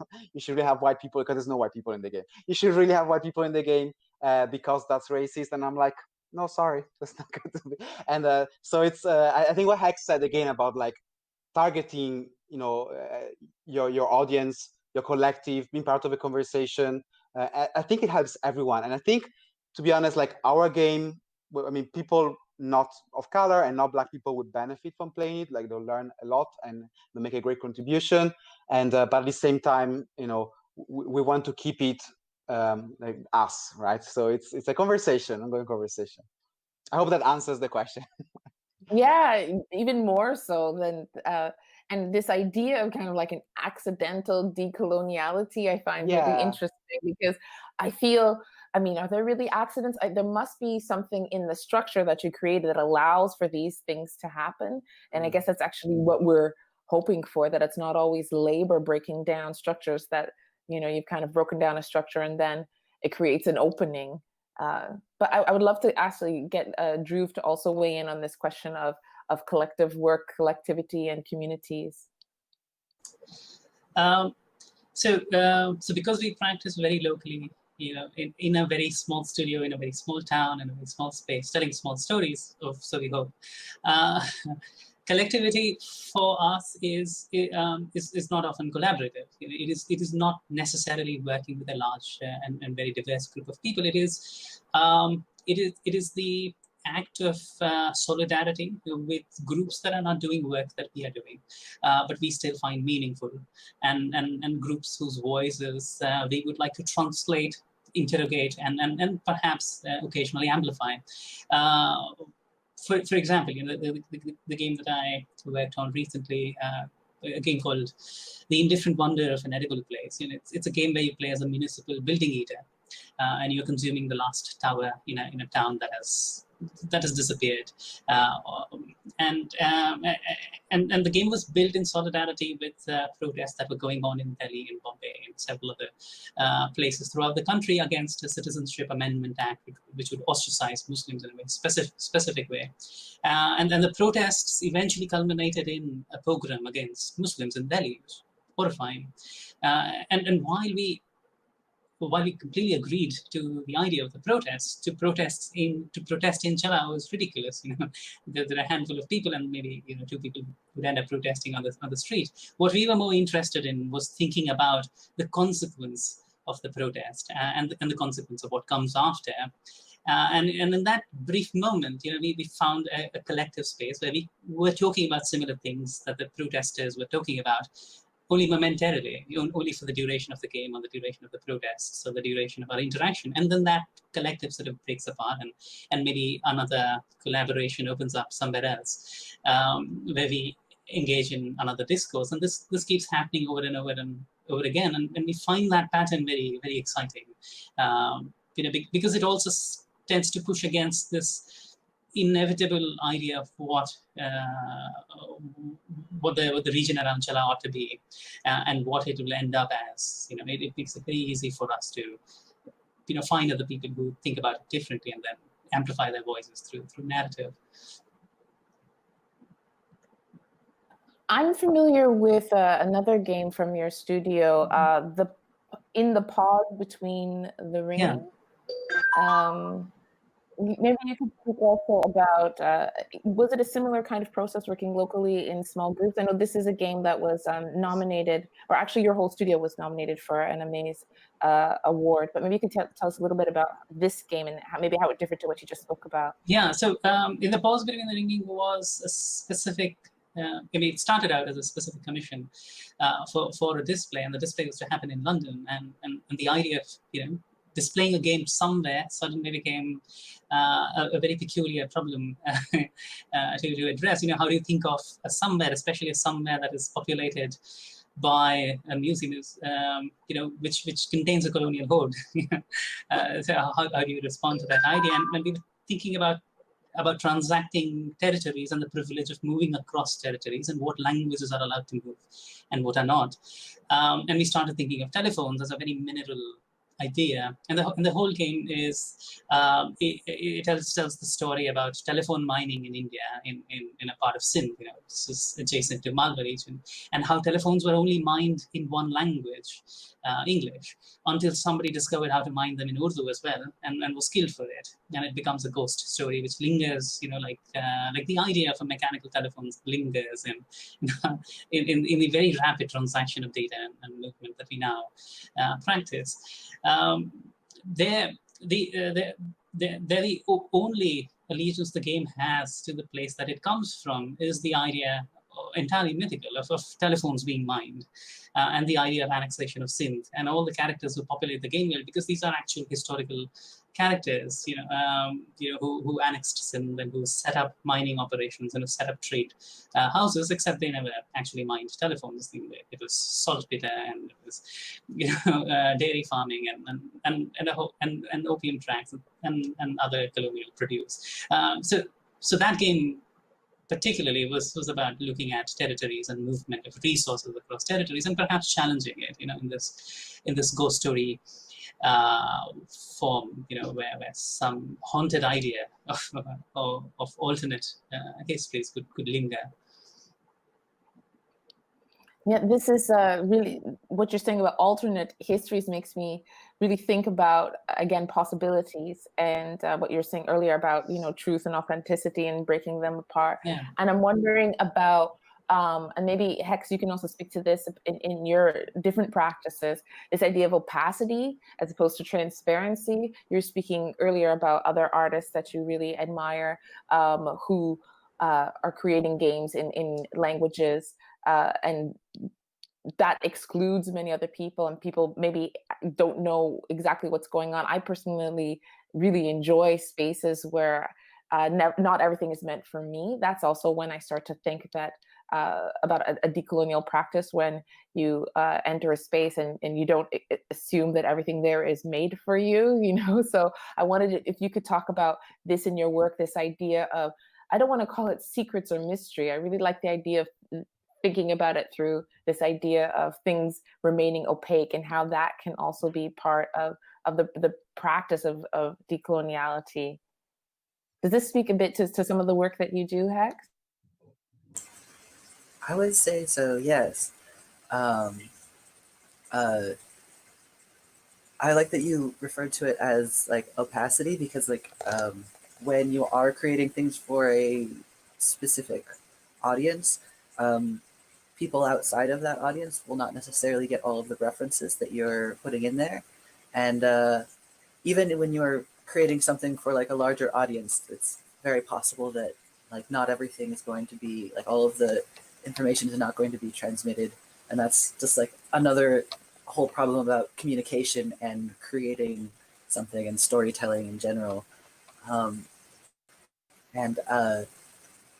white people, because there's no white people in the game. You should really have white people in the game because that's racist. And I'm like, no, sorry, that's not going to be. And so it's I think what Hexe said again about, like, targeting, your audience, your collective, being part of a conversation. I think it helps everyone. And I think, to be honest, like, our game, I mean, people not of color and not Black people would benefit from playing it. Like, they'll learn a lot and they'll make a great contribution. And but at the same time, we want to keep it like us, right? So it's a conversation, ongoing conversation. I hope that answers the question. Yeah, even more so than and this idea of kind of like an accidental decoloniality, I find really interesting, because I feel, I mean, are there really accidents? There must be something in the structure that you created that allows for these things to happen. And I guess that's actually what we're hoping for, that it's not always labor breaking down structures, that, you've kind of broken down a structure and then it creates an opening. But I would love to actually get Dhruv to also weigh in on this question of collective work, collectivity, and communities. So because we practice very locally, in a very small studio, in a very small town, in a very small space, telling small stories, so we hope. Collectivity for us is not often collaborative. It is not necessarily working with a large and very diverse group of people. It is the act of solidarity with groups that are not doing work that we are doing, but we still find meaningful, and groups whose voices we would like to translate, interrogate, and perhaps occasionally amplify. For example, the game that I worked on recently, a game called The Indifferent Wonder of an Edible Place. It's a game where you play as a municipal building eater, and you're consuming the last tower in a town that has disappeared. And the game was built in solidarity with protests that were going on in Delhi, in Bombay, and several other places throughout the country against a Citizenship Amendment Act, which would ostracize Muslims in a very specific way. And then the protests eventually culminated in a pogrom against Muslims in Delhi. It was horrifying. And while we completely agreed to the idea of the protests, to protest in Chala was ridiculous. There are a handful of people, and maybe 2 people would end up protesting on the street. What we were more interested in was thinking about the consequence of the protest and the consequence of what comes after. And in that brief moment, we found a collective space where we were talking about similar things that the protesters were talking about, only momentarily, only for the duration of the game or the duration of the protests or the duration of our interaction. And then that collective sort of breaks apart, and maybe another collaboration opens up somewhere else, where we engage in another discourse. And this keeps happening over and over and over again. And we find that pattern very, very exciting, because it also tends to push against this inevitable idea of what the region around Chala ought to be, and what it will end up as. It makes it very easy for us to, find other people who think about it differently and then amplify their voices through narrative. I'm familiar with another game from your studio, In the Pause Between the Ringing. Yeah. Maybe you could speak also about, was it a similar kind of process working locally in small groups? I know this is a game that was nominated, or actually your whole studio was nominated for an Amaze award, but maybe you could tell us a little bit about this game and maybe how it differed to what you just spoke about. Yeah, so In the Pause Between the Ringing was a specific, it started out as a specific commission for a display, and the display was to happen in London, and the idea of, displaying a game somewhere suddenly became a very peculiar problem to address. How do you think of a somewhere, especially a somewhere that is populated by a museum, which contains a colonial hoard? So how do you respond to that idea? And when we were thinking about transacting territories and the privilege of moving across territories and what languages are allowed to move and what are not, and we started thinking of telephones as a very mineral idea, and the whole game is it tells the story about telephone mining in India in a part of Sindh, this is adjacent to Malwa region, and how telephones were only mined in one language, English, until somebody discovered how to mine them in Urdu as well, and was skilled for it, and it becomes a ghost story which lingers, like the idea of a mechanical telephone lingers in the very rapid transaction of data and movement that we now practice. They're the only allegiance the game has to the place that it comes from is the idea, entirely mythical, of telephones being mined, and the idea of annexation of Sindh, and all the characters who populate the game world, because these are actual historical characters, who annexed Sindh and who set up mining operations and who set up trade houses, except they never actually mined telephones. It was saltpeter, and it was dairy farming and opium tracts and other colonial produce. So that game particularly was about looking at territories and movement of resources across territories, and perhaps challenging it, in this ghost story form, where some haunted idea of alternate histories could linger. Yeah, this is really, what you're saying about alternate histories makes me really think about, again, possibilities, and what you were saying earlier about, truth and authenticity and breaking them apart. Yeah. And I'm wondering about, and maybe Hexe, you can also speak to this in your different practices, this idea of opacity as opposed to transparency. You're speaking earlier about other artists that you really admire, who are creating games in languages, and that excludes many other people, and people maybe don't know exactly what's going on. I personally really enjoy spaces where not everything is meant for me. That's also when I start to think that about a decolonial practice, when you enter a space and you don't assume that everything there is made for you, So I wanted if you could talk about this in your work, this idea of, I don't want to call it secrets or mystery. I really like the idea of thinking about it through this idea of things remaining opaque, and how that can also be part of the practice of decoloniality. Does this speak a bit to some of the work that you do, Hexe? I would say so, yes. I like that you referred to it as like opacity, because when you are creating things for a specific audience, people outside of that audience will not necessarily get all of the references that you're putting in there. And even when you're creating something for like a larger audience, it's very possible that not everything is going to be, all of the information is not going to be transmitted And that's just like another whole problem about communication and creating something and storytelling in general. And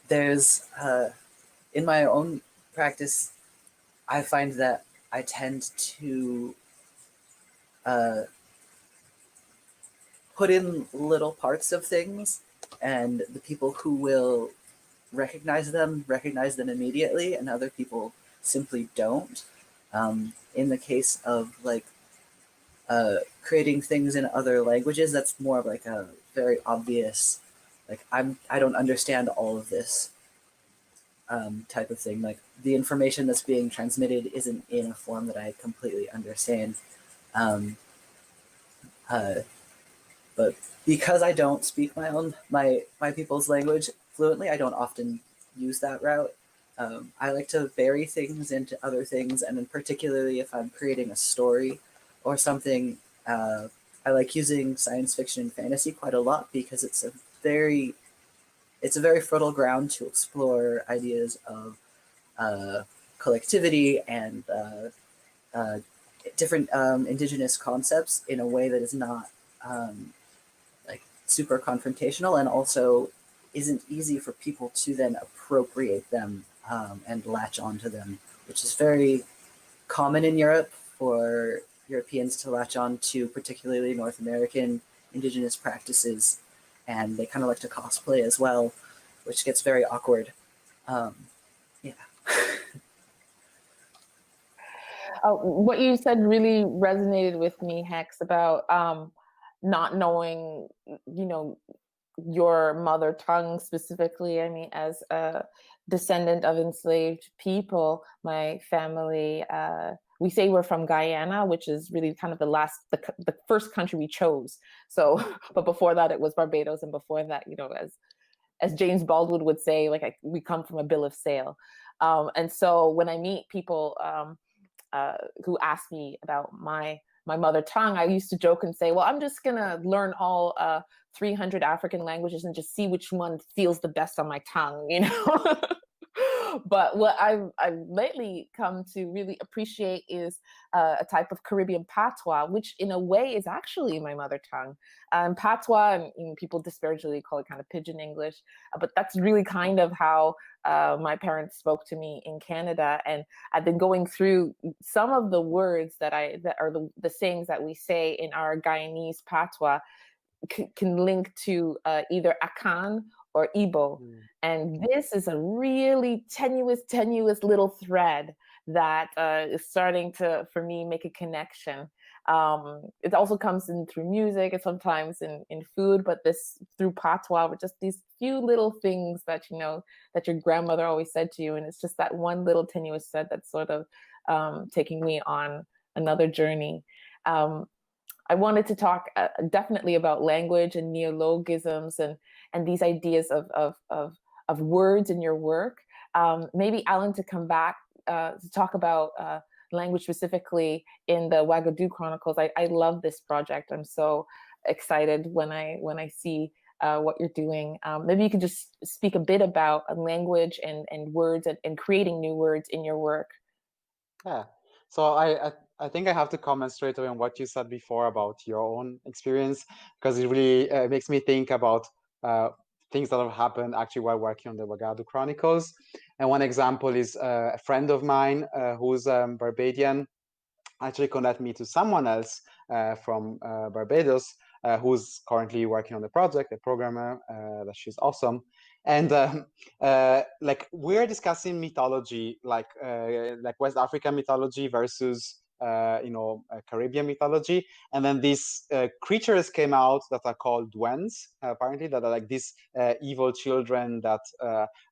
there's, in my own practice, I find that I tend to put in little parts of things, and the people who will recognize them immediately, and other people simply don't. In the case of like creating things in other languages, that's more of like a very obvious, like I don't understand all of this type of thing. Like the information that's being transmitted isn't in a form that I completely understand. But because I don't speak my people's language fluently, I don't often use that route. I like to vary things into other things, and then particularly if I'm creating a story or something, I like using science fiction and fantasy quite a lot because it's a very fertile ground to explore ideas of collectivity and different indigenous concepts in a way that is not like super confrontational, and also isn't easy for people to then appropriate them and latch onto them, which is very common in Europe for Europeans to latch on to, particularly North American indigenous practices, and they kind of like to cosplay as well, which gets very awkward. Yeah. What you said really resonated with me, Hexe, about not knowing, your mother tongue specifically. I mean, as a descendant of enslaved people, my family, we say we're from Guyana, which is really kind of the first country we chose. So, but before that, it was Barbados, and before that, as James Baldwin would say, like we come from a bill of sale. And so when I meet people who ask me about my mother tongue, I used to joke and say, well, I'm just gonna learn all 300 African languages and just see which one feels the best on my tongue, But what I've lately come to really appreciate is a type of Caribbean patois, which in a way is actually my mother tongue. Patois, and people disparagingly call it kind of pidgin English, but that's really kind of how my parents spoke to me in Canada. And I've been going through some of the words that are the sayings that we say in our Guyanese patois can link to either Akan or Igbo. And this is a really tenuous little thread that is starting to, for me, make a connection. It also comes in through music and sometimes in food, but this through patois with just these few little things that, that your grandmother always said to you. And it's just that one little tenuous thread that's sort of taking me on another journey. I wanted to talk definitely about language and neologisms and these ideas of words in your work. Maybe Allan, to come back to talk about language specifically in the Wagadu Chronicles. I love this project. I'm so excited when I see what you're doing. Maybe you could just speak a bit about language and words and creating new words in your work. Yeah. So I think I have to comment straight away on what you said before about your own experience, because it really makes me think about things that have happened actually while working on the Wagadu Chronicles. And one example is a friend of mine who's Barbadian actually connected me to someone else from Barbados who's currently working on the project, a programmer, that she's awesome. And like we're discussing mythology, like West African mythology versus Caribbean mythology, and then these creatures came out that are called duendes, apparently, that are like these evil children that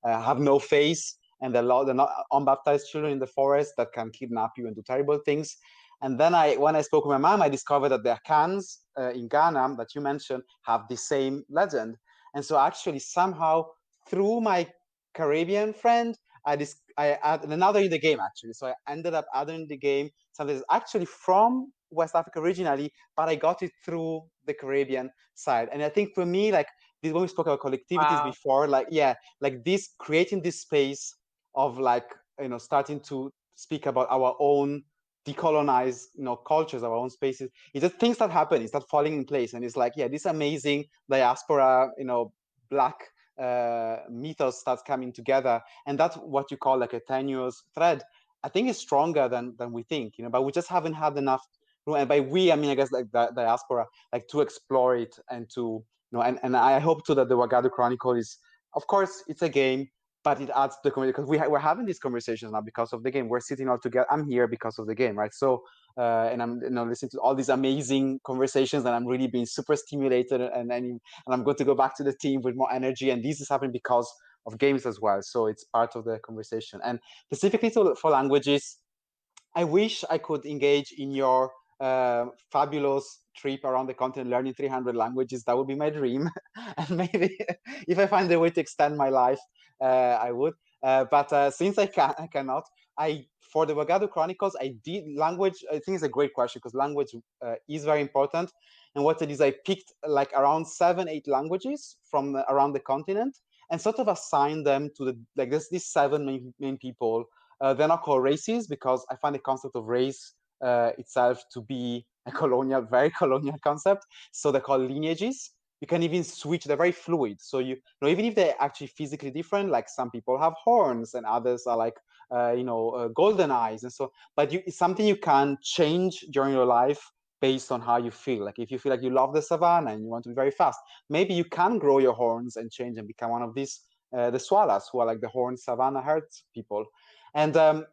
have no face, and they're not unbaptized children in the forest that can kidnap you and do terrible things. And then when I spoke with my mom, I discovered that the Akans in Ghana that you mentioned have the same legend. And so actually somehow through my Caribbean friend, I added another in the game, actually. So I ended up adding in the game something that's actually from West Africa originally, but I got it through the Caribbean side. And I think for me, like this, when we spoke about collectivities before, like, yeah, like this, creating this space of like, starting to speak about our own decolonized, cultures, our own spaces. It's just things that happen. It's not falling in place, and it's like, yeah, this amazing diaspora, black mythos starts coming together, and that's what you call like a tenuous thread. I think it's stronger than we think, but we just haven't had enough room. And by we, I mean, I guess like the diaspora, like to explore it and to, and I hope too that the Ouagadougou Chronicle is, of course, it's a game, but it adds to the community, because we're having these conversations now because of the game. We're sitting all together. I'm here because of the game, right? So, and I'm listening to all these amazing conversations, and I'm really being super stimulated, and I'm going to go back to the team with more energy. And this is happening because of games as well. So it's part of the conversation. And specifically for languages, I wish I could engage in your fabulous trip around the continent, learning 300 languages. That would be my dream. And maybe if I find a way to extend my life, I would. But since I cannot, for the Ouagadougou Chronicles, I did language. I think it's a great question, because language is very important. And what it is, I picked like around 7-8 languages from around the continent, and sort of assigned them to these 7 main people. They're not called races, because I find the concept of race itself to be a very colonial concept. So they're called lineages. You can even switch, they're very fluid. So even if they're actually physically different, like some people have horns and others are like, golden eyes. And so, but it's something you can change during your life based on how you feel. Like if you feel like you love the savannah and you want to be very fast, maybe you can grow your horns and change and become one of these, the Swalas, who are like the horned savannah herd people. And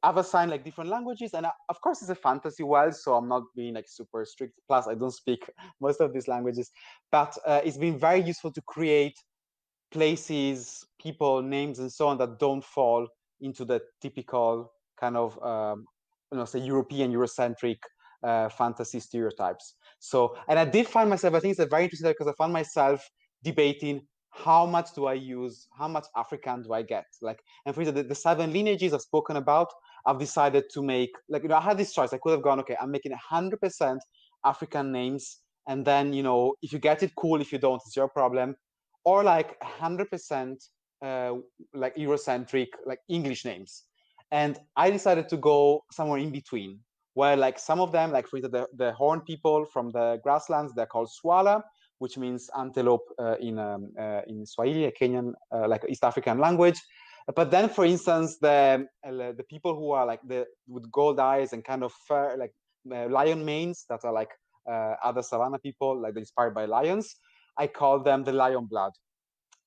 I've assigned like different languages, and of course it's a fantasy world, so I'm not being like super strict. Plus, I don't speak most of these languages, but it's been very useful to create places, people, names, and so on that don't fall into the typical kind of, say European, Eurocentric fantasy stereotypes. So, and I did find myself, I think it's a very interesting, because I found myself debating, how much do I use? How much African do I get? Like, and for instance, the 7 lineages I've spoken about, I've decided to make, like, I had this choice. I could have gone, okay, I'm making 100% African names, and then, if you get it, cool. If you don't, it's your problem. Or like 100% like Eurocentric, like English names. And I decided to go somewhere in between, where like some of them, like for instance, the horned people from the grasslands, they're called Swala, which means antelope in Swahili, a Kenyan, like East African language. But then, for instance, the people who are like with gold eyes and kind of fur, like lion manes, that are like other savannah people, like they're inspired by lions, I call them the lion blood.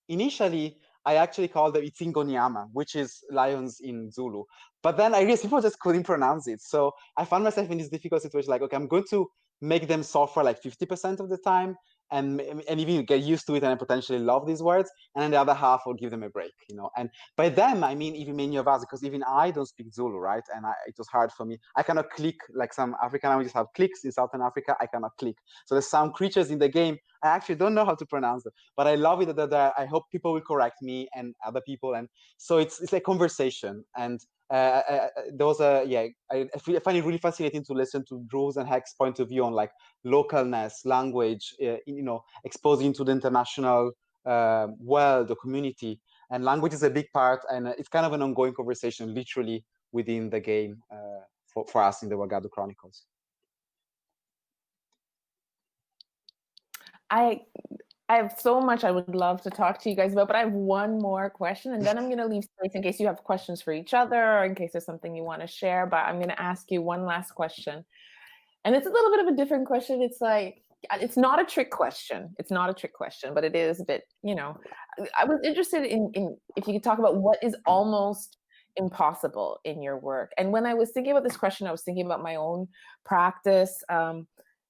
Initially, I actually called them Itsingonyama, which is lions in Zulu. But then I realized people just couldn't pronounce it. So I found myself in this difficult situation, like, okay, I'm going to make them suffer like 50% of the time, and even get used to it and potentially love these words, and then the other half will give them a break, And by them, I mean even many of us, because even I don't speak Zulu, right? And it was hard for me. I cannot click, like some African languages have clicks in Southern Africa. I cannot click. So there's some creatures in the game I actually don't know how to pronounce them, but I love it that I hope people will correct me and other people, and so it's a conversation. And those are, yeah, I find it really fascinating to listen to Dhruv's and Hexe's point of view on like localness, language, exposing to the international world or community. And language is a big part, and it's kind of an ongoing conversation, literally within the game for us in the Ouagadougou Chronicles. I have so much I would love to talk to you guys about, but I have one more question, and then I'm going to leave space in case you have questions for each other, or in case there's something you want to share. But I'm going to ask you one last question, and it's a little bit of a different question. It's like, it's not a trick question. It's not a trick question, but it is a bit, I was interested in if you could talk about what is almost impossible in your work. And when I was thinking about this question, I was thinking about my own practice,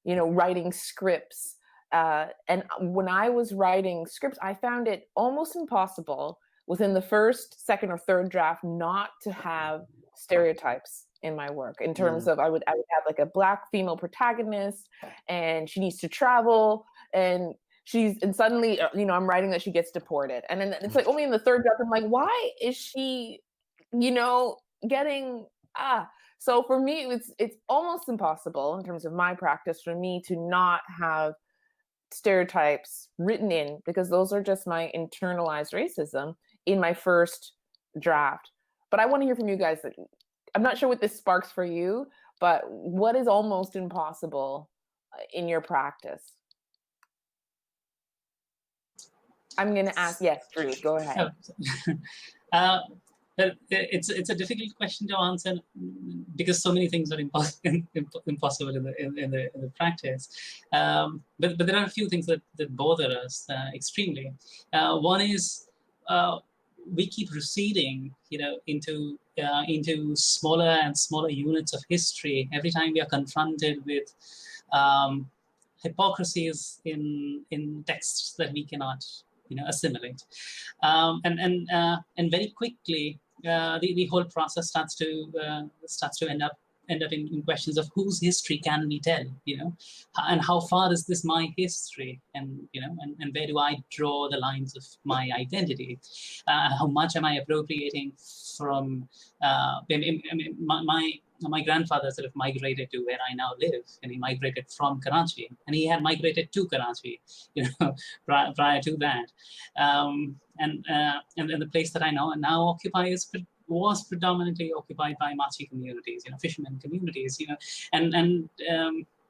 writing scripts. And when I was writing scripts, I found it almost impossible within the first, second, or third draft not to have stereotypes in my work, in terms of I would have like a Black female protagonist, and she needs to travel, and suddenly, I'm writing that she gets deported. And then it's like only in the third draft, I'm like, why is she, getting, so for me, it's almost impossible in terms of my practice for me to not have stereotypes written in, because those are just my internalized racism in my first draft. But I want to hear from you guys. I'm not sure what this sparks for you, but what is almost impossible in your practice? I'm going to ask, yes, Dhruv, go ahead. It's a difficult question to answer because so many things are impossible in the practice. But there are a few things that bother us extremely. One is we keep receding, into smaller and smaller units of history every time we are confronted with hypocrisies in texts that we cannot assimilate, and very quickly the whole process starts to end up in questions of whose history can we tell, and how far is this my history, and and where do I draw the lines of my identity? How much am I appropriating from? My grandfather sort of migrated to where I now live, and he migrated from Karachi, and he had migrated to Karachi, prior to that, and the place that I now occupy was predominantly occupied by Machi communities, fishermen communities, and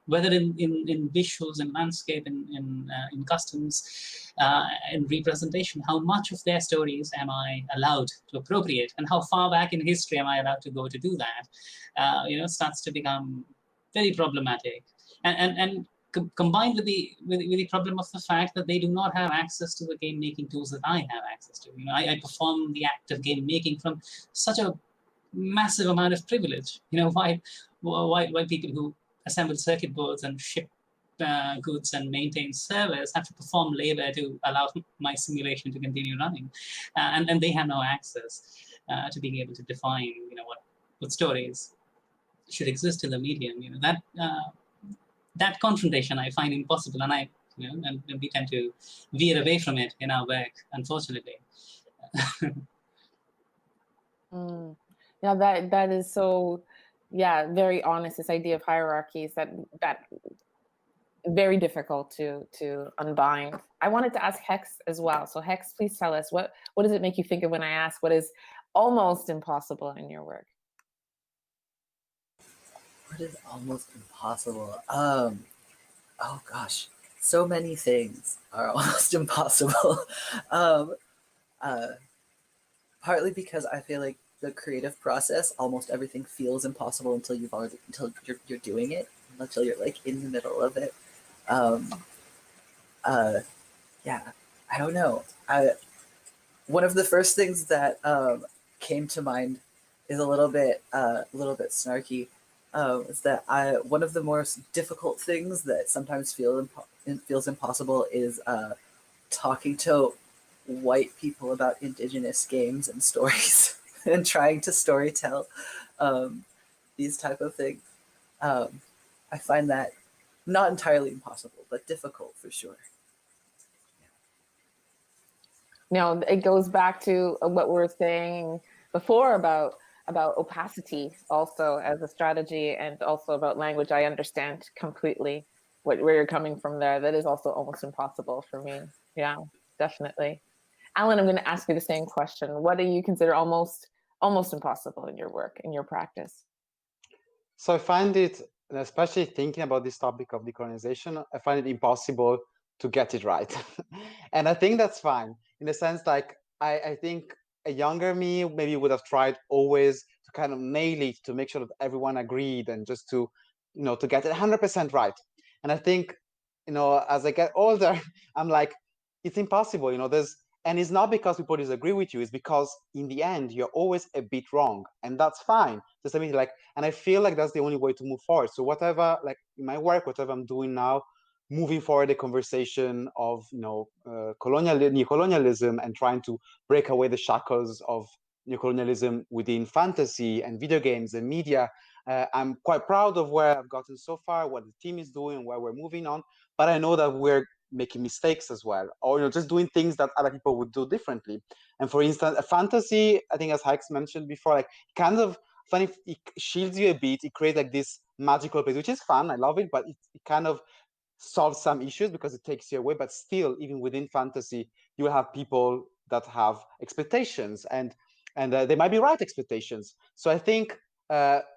whether in visuals and landscape, in customs, in representation, how much of their stories am I allowed to appropriate, and how far back in history am I allowed to go to do that, starts to become very problematic, and combined with the problem of the fact that they do not have access to the game making tools that I have access to. I perform the act of game making from such a massive amount of privilege. Why people who assemble circuit boards and ship goods and maintain servers have to perform labor to allow my simulation to continue running, and they have no access to being able to define what stories should exist in the medium. That confrontation I find impossible, and and we tend to veer away from it in our work, unfortunately. Yeah, that is so, very honest. This idea of hierarchies that very difficult to unbind. I wanted to ask Hexe as well. So Hexe, please tell us, what does it make you think of when I ask what is almost impossible in your work? What is almost impossible? Oh gosh, so many things are almost impossible. Partly because I feel like the creative process, almost everything feels impossible until you're doing it, until you're like in the middle of it. Yeah, I don't know. One of the first things that came to mind is a little bit snarky. Is that one of the most difficult things that sometimes feels impossible is talking to white people about indigenous games and stories and trying to storytell these type of things. I find that not entirely impossible, but difficult for sure. Now, it goes back to what we were saying before about opacity also as a strategy, and also about language. I understand completely where you're coming from there. That is also almost impossible for me. Yeah, definitely. Allan, I'm going to ask you the same question. What do you consider almost impossible in your work, in your practice? So I find it, especially thinking about this topic of decolonization, I find it impossible to get it right. And I think that's fine, in the sense like I think a younger me maybe would have tried always to kind of nail it, to make sure that everyone agreed, and just to to get it 100% right. And I think as I get older, I'm like, it's impossible. And it's not because people disagree with you, it's because in the end you're always a bit wrong, and that's fine. Just and I feel like that's the only way to move forward. So whatever, like in my work, whatever I'm doing now, moving forward the conversation of neocolonialism, and trying to break away the shackles of neocolonialism within fantasy and video games and media. I'm quite proud of where I've gotten so far, what the team is doing, where we're moving on. But I know that we're making mistakes as well, or just doing things that other people would do differently. And for instance, a fantasy, I think as Hexe mentioned before, like kind of funny, it shields you a bit. It creates like this magical place, which is fun. I love it, but it kind of solves some issues because it takes you away. But still, even within fantasy, you will have people that have expectations, and they might be right expectations. So I think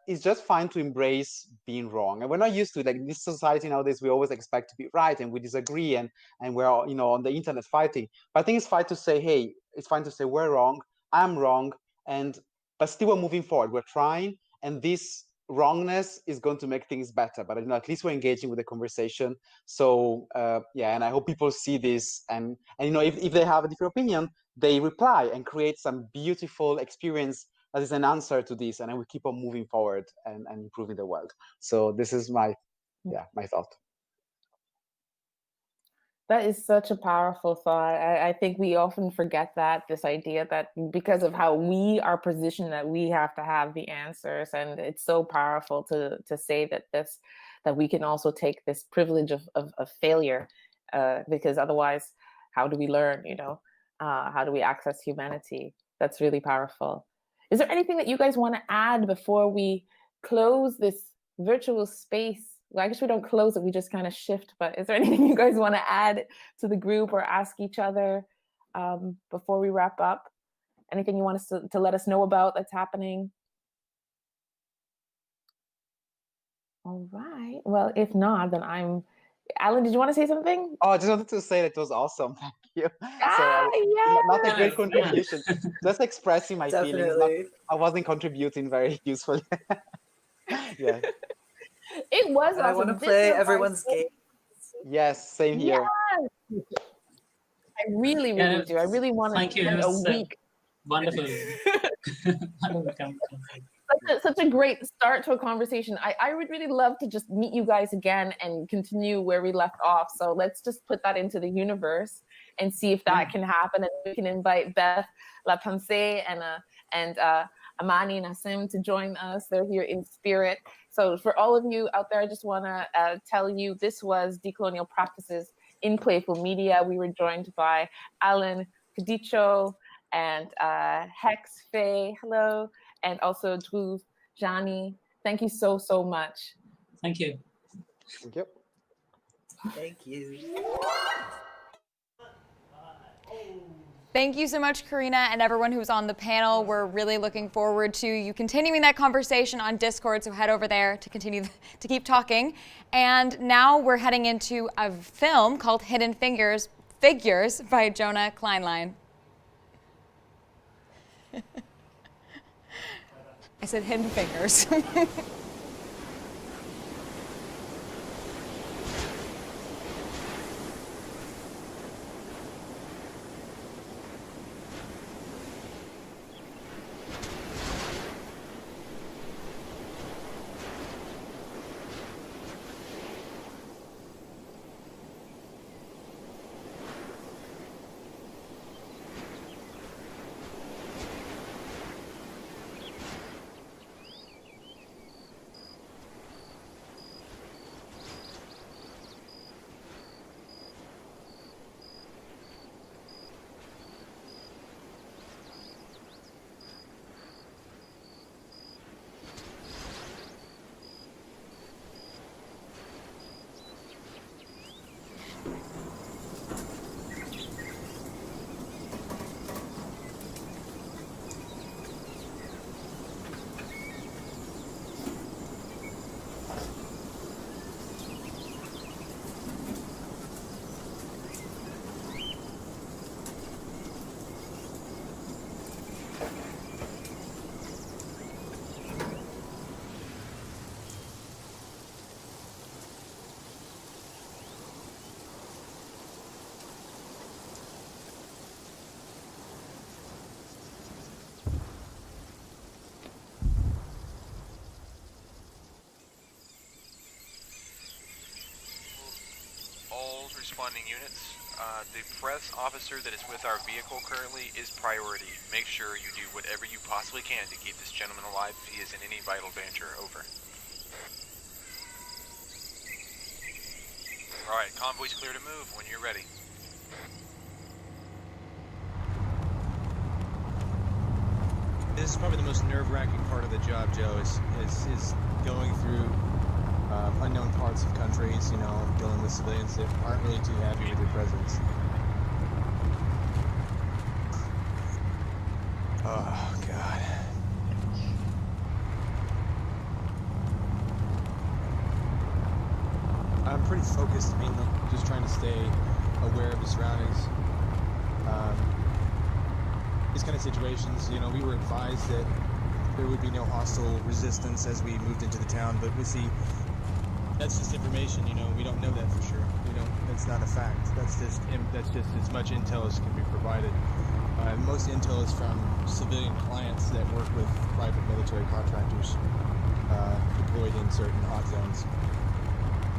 it's just fine to embrace being wrong. And we're not used to it. Like in this society nowadays, we always expect to be right, and we disagree, and we're all, on the internet fighting. But I think it's fine to say, hey, it's fine to say we're wrong, I'm wrong, but still we're moving forward. We're trying, and this wrongness is going to make things better. But at least we're engaging with the conversation. So yeah, and I hope people see this, and if they have a different opinion, they reply and create some beautiful experience that is an answer to this, and then we keep on moving forward and improving the world. So this is my thought. That is such a powerful thought. I think we often forget this idea that because of how we are positioned, that we have to have the answers. And it's so powerful to say that we can also take this privilege of failure, because otherwise, how do we learn, how do we access humanity? That's really powerful. Is there anything that you guys want to add before we close this virtual space? Well, I guess we don't close it, we just kind of shift, but is there anything you guys want to add to the group or ask each other before we wrap up? Anything you want us to let us know about that's happening? All right. Well, if not, then Allan, did you want to say something? Oh, I just wanted to say that it was awesome. Thank you. Yeah. Not a great contribution. Just expressing my feelings. I wasn't contributing very usefully. Yeah. It was. I want to play everyone's game. Yes, same here. Yes. I really do. I really want to spend a week. Wonderful. Such a great start to a conversation. I would really love to just meet you guys again and continue where we left off. So let's just put that into the universe and see if that can happen. And we can invite Beth, La Pensée, and Amani and Asim to join us. They're here in spirit. So for all of you out there, I just want to tell you this was Decolonial Practices in Playful Media. We were joined by Allan Cudicio and Hexe, Faye, hello, and also Dhruv, Jani. Thank you so much. Thank you. Thank you. Thank you. Thank you so much, Karina, and everyone who's on the panel. We're really looking forward to you continuing that conversation on Discord, so head over there to continue to keep talking. And now we're heading into a film called Hidden Figures by Jonah Kleinlein. I said Hidden Fingers. Responding units, the press officer that is with our vehicle currently is priority. Make sure you do whatever you possibly can to keep this gentleman alive if he is in any vital danger. Over. Alright, convoy's clear to move when you're ready. This is probably the most nerve-wracking part of the job, Joe, is going through unknown parts of countries, dealing with civilians that aren't really too happy with your presence. Oh, God. pretty focused, mainly just trying to stay aware of the surroundings. These kind of situations, you know, we were advised that there would be no hostile resistance as we moved into the town, but we see that's just information, you know, we don't know that for sure. That's not a fact. That's just as much intel as can be provided. Most intel is from civilian clients that work with private military contractors deployed in certain hot zones.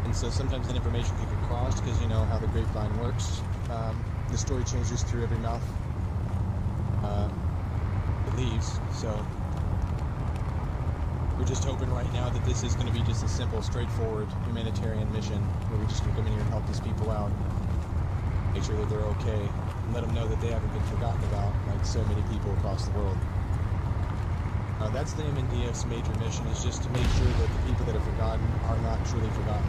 And so sometimes that information can get crossed because you know how the grapevine works. The story changes through every mouth it leaves. So we're just hoping right now that this is going to be just a simple, straightforward humanitarian mission where we just can come in here and help these people out, make sure that they're okay, and let them know that they haven't been forgotten about like so many people across the world. That's the MNDF's major mission, is just to make sure that the people that are forgotten are not truly forgotten.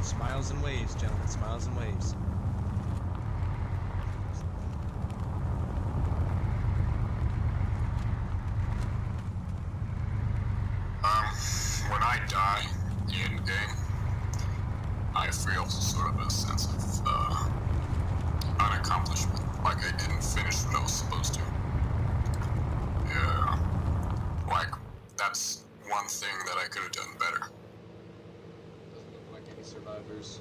Smiles and waves, gentlemen, smiles and waves. When I die in game, I feel sort of a sense of unaccomplishment, like I didn't finish what I was supposed to. Yeah, like that's one thing that I could have done better. Doesn't look like any survivors.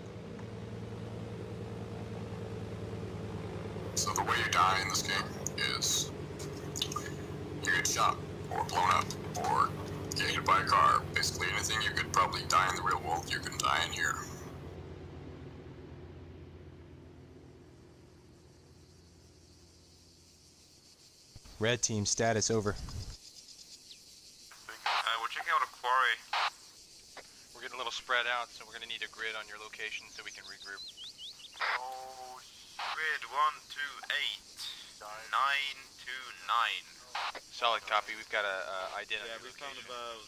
So the way you die in this game is you get shot, or blown up, or get hit by a car. Basically anything you could probably die in the real world, you can die in here. Red team status over. We're checking out a quarry. We're getting a little spread out, so we're going to need a grid on your location so we can regroup. Oh, grid 128 929. Solid copy. We've got a identity. Yeah, we found about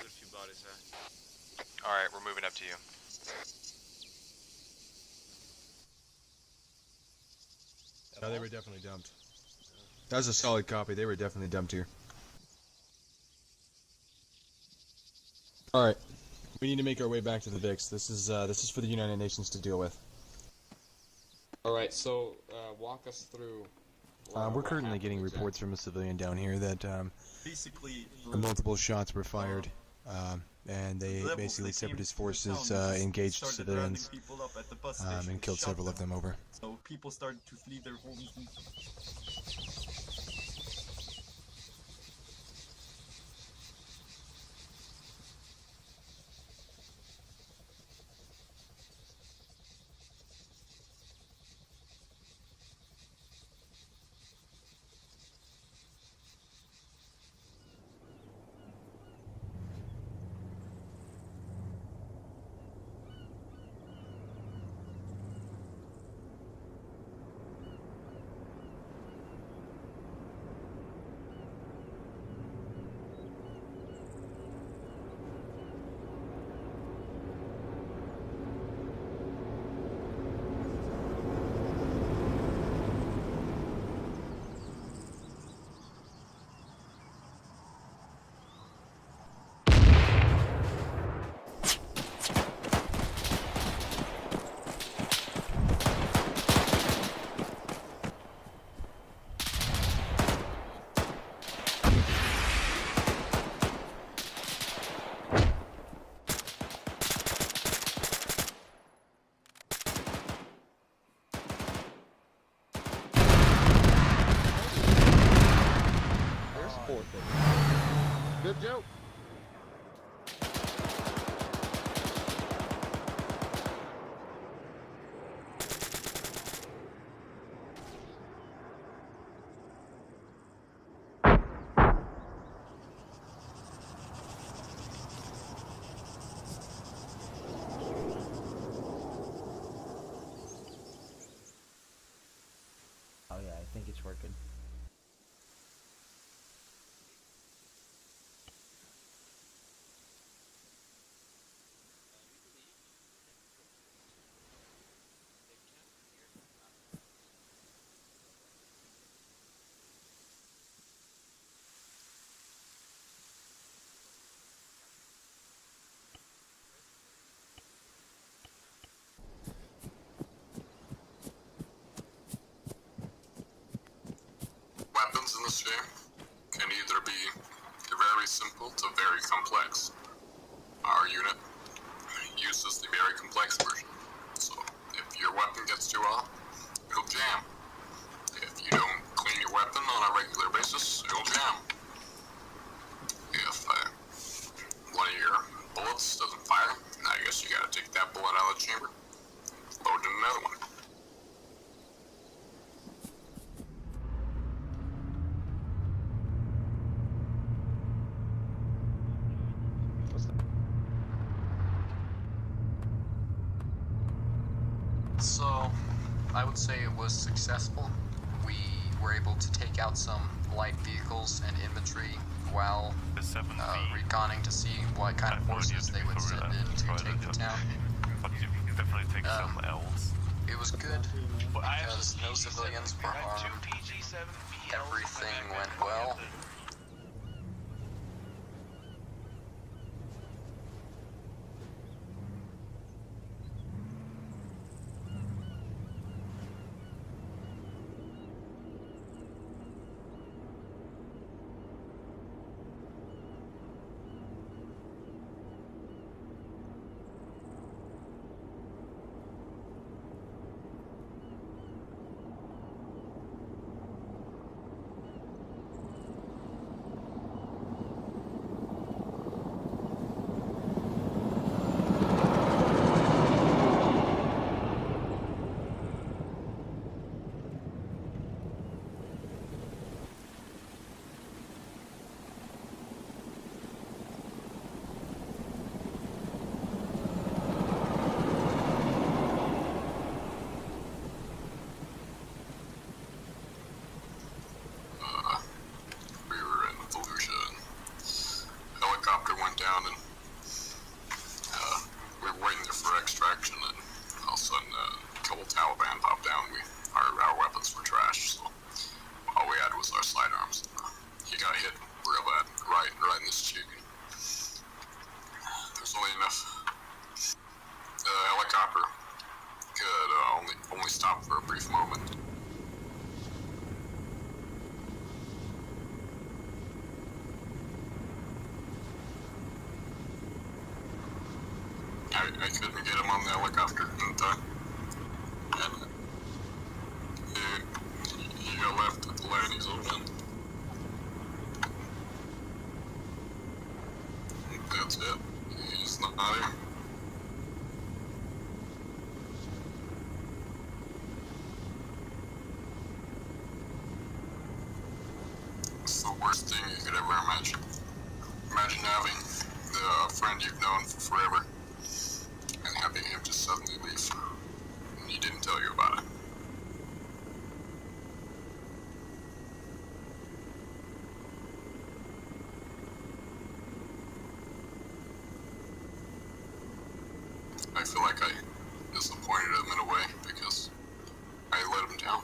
a few bodies there. All right, we're moving up to you. No, they were definitely dumped. That was a solid copy. They were definitely dumped here. All right, we need to make our way back to the VIX. This is for the United Nations to deal with. All right, so walk us through. We're currently getting reports from a civilian down here that Basically, multiple shots were fired, and they basically separatist forces engaged civilians and killed several of them over. So people started to flee their homes. Good joke. Oh yeah, I think it's working. Weapons in this game can either be very simple to very complex. Our unit uses the very complex version. So if your weapon gets too hot, it'll jam. If you don't clean your weapon on a regular basis, it'll jam. If one of your bullets doesn't fire, I guess you gotta take that bullet out of the chamber, load in another one. So, I would say it was successful. We were able to take out some light vehicles and infantry while reconning to see what kind of forces they would send in to take the town. It was good because no civilians were harmed. Everything went well. I couldn't get him on the helicopter in time. And he got left at the landing zone. And that's it. He's not here. It's the worst thing you could ever imagine. Imagine having the friend you've known for forever and having him just suddenly leave. And he didn't tell you about it. I feel like I disappointed him in a way because I let him down.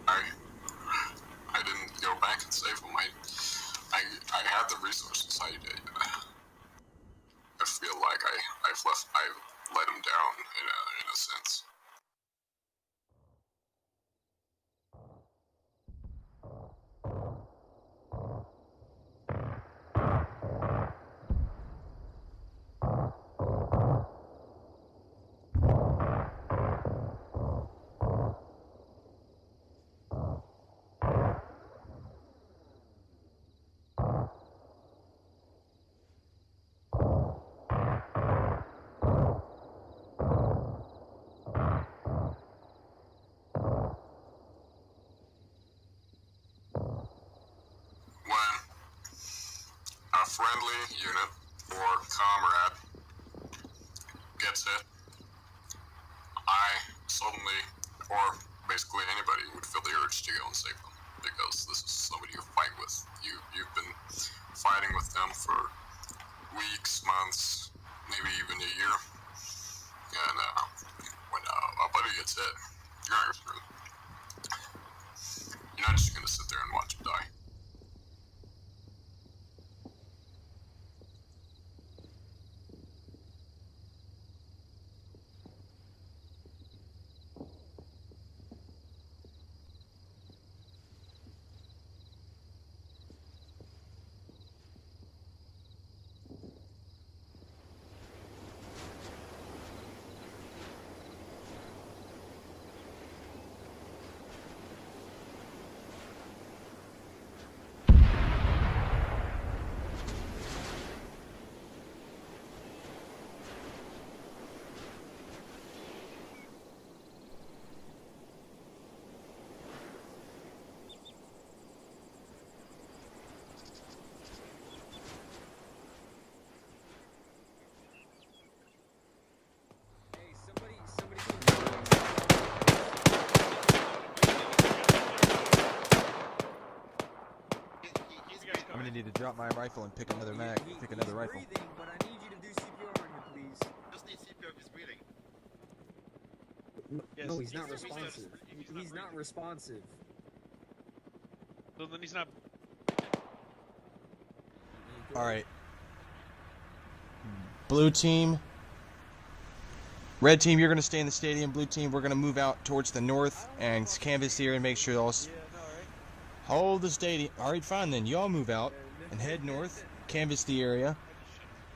I didn't go back and save him. I had the resources. I feel like I let him down in a sense. When a friendly unit or comrade gets hit, I suddenly, or basically anybody, would feel the urge to go and save them, because this is somebody you fight with. You've been fighting with them for weeks, months, maybe even a year, and when a buddy gets hit, you're not screwed. You're not just gonna sit there and watch him die. I'm gonna need to drop my rifle and pick another pick another rifle. Breathing, but I need you to do CPR on him, please. Just need CPR if he's breathing. No, he's not responsive. He's not responsive. So then he's not. All right. Blue team. Red team, you're gonna stay in the stadium. Blue team, we're gonna move out towards the north and canvas here and make sure all. Hold the stadium. Alright, fine then. Y'all move out and head north, canvass the area,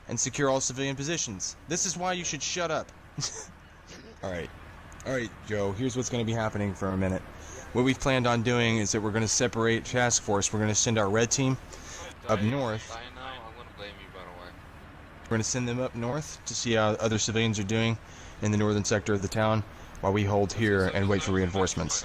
and secure all civilian positions. This is why you should shut up. Alright. Alright, Joe, here's what's going to be happening for a minute. What we've planned on doing is that we're going to separate task force. We're going to send our red team up north. I know, I'm gonna blame you, by the way. We're going to send them up north to see how other civilians are doing in the northern sector of the town while we hold here and wait for reinforcements.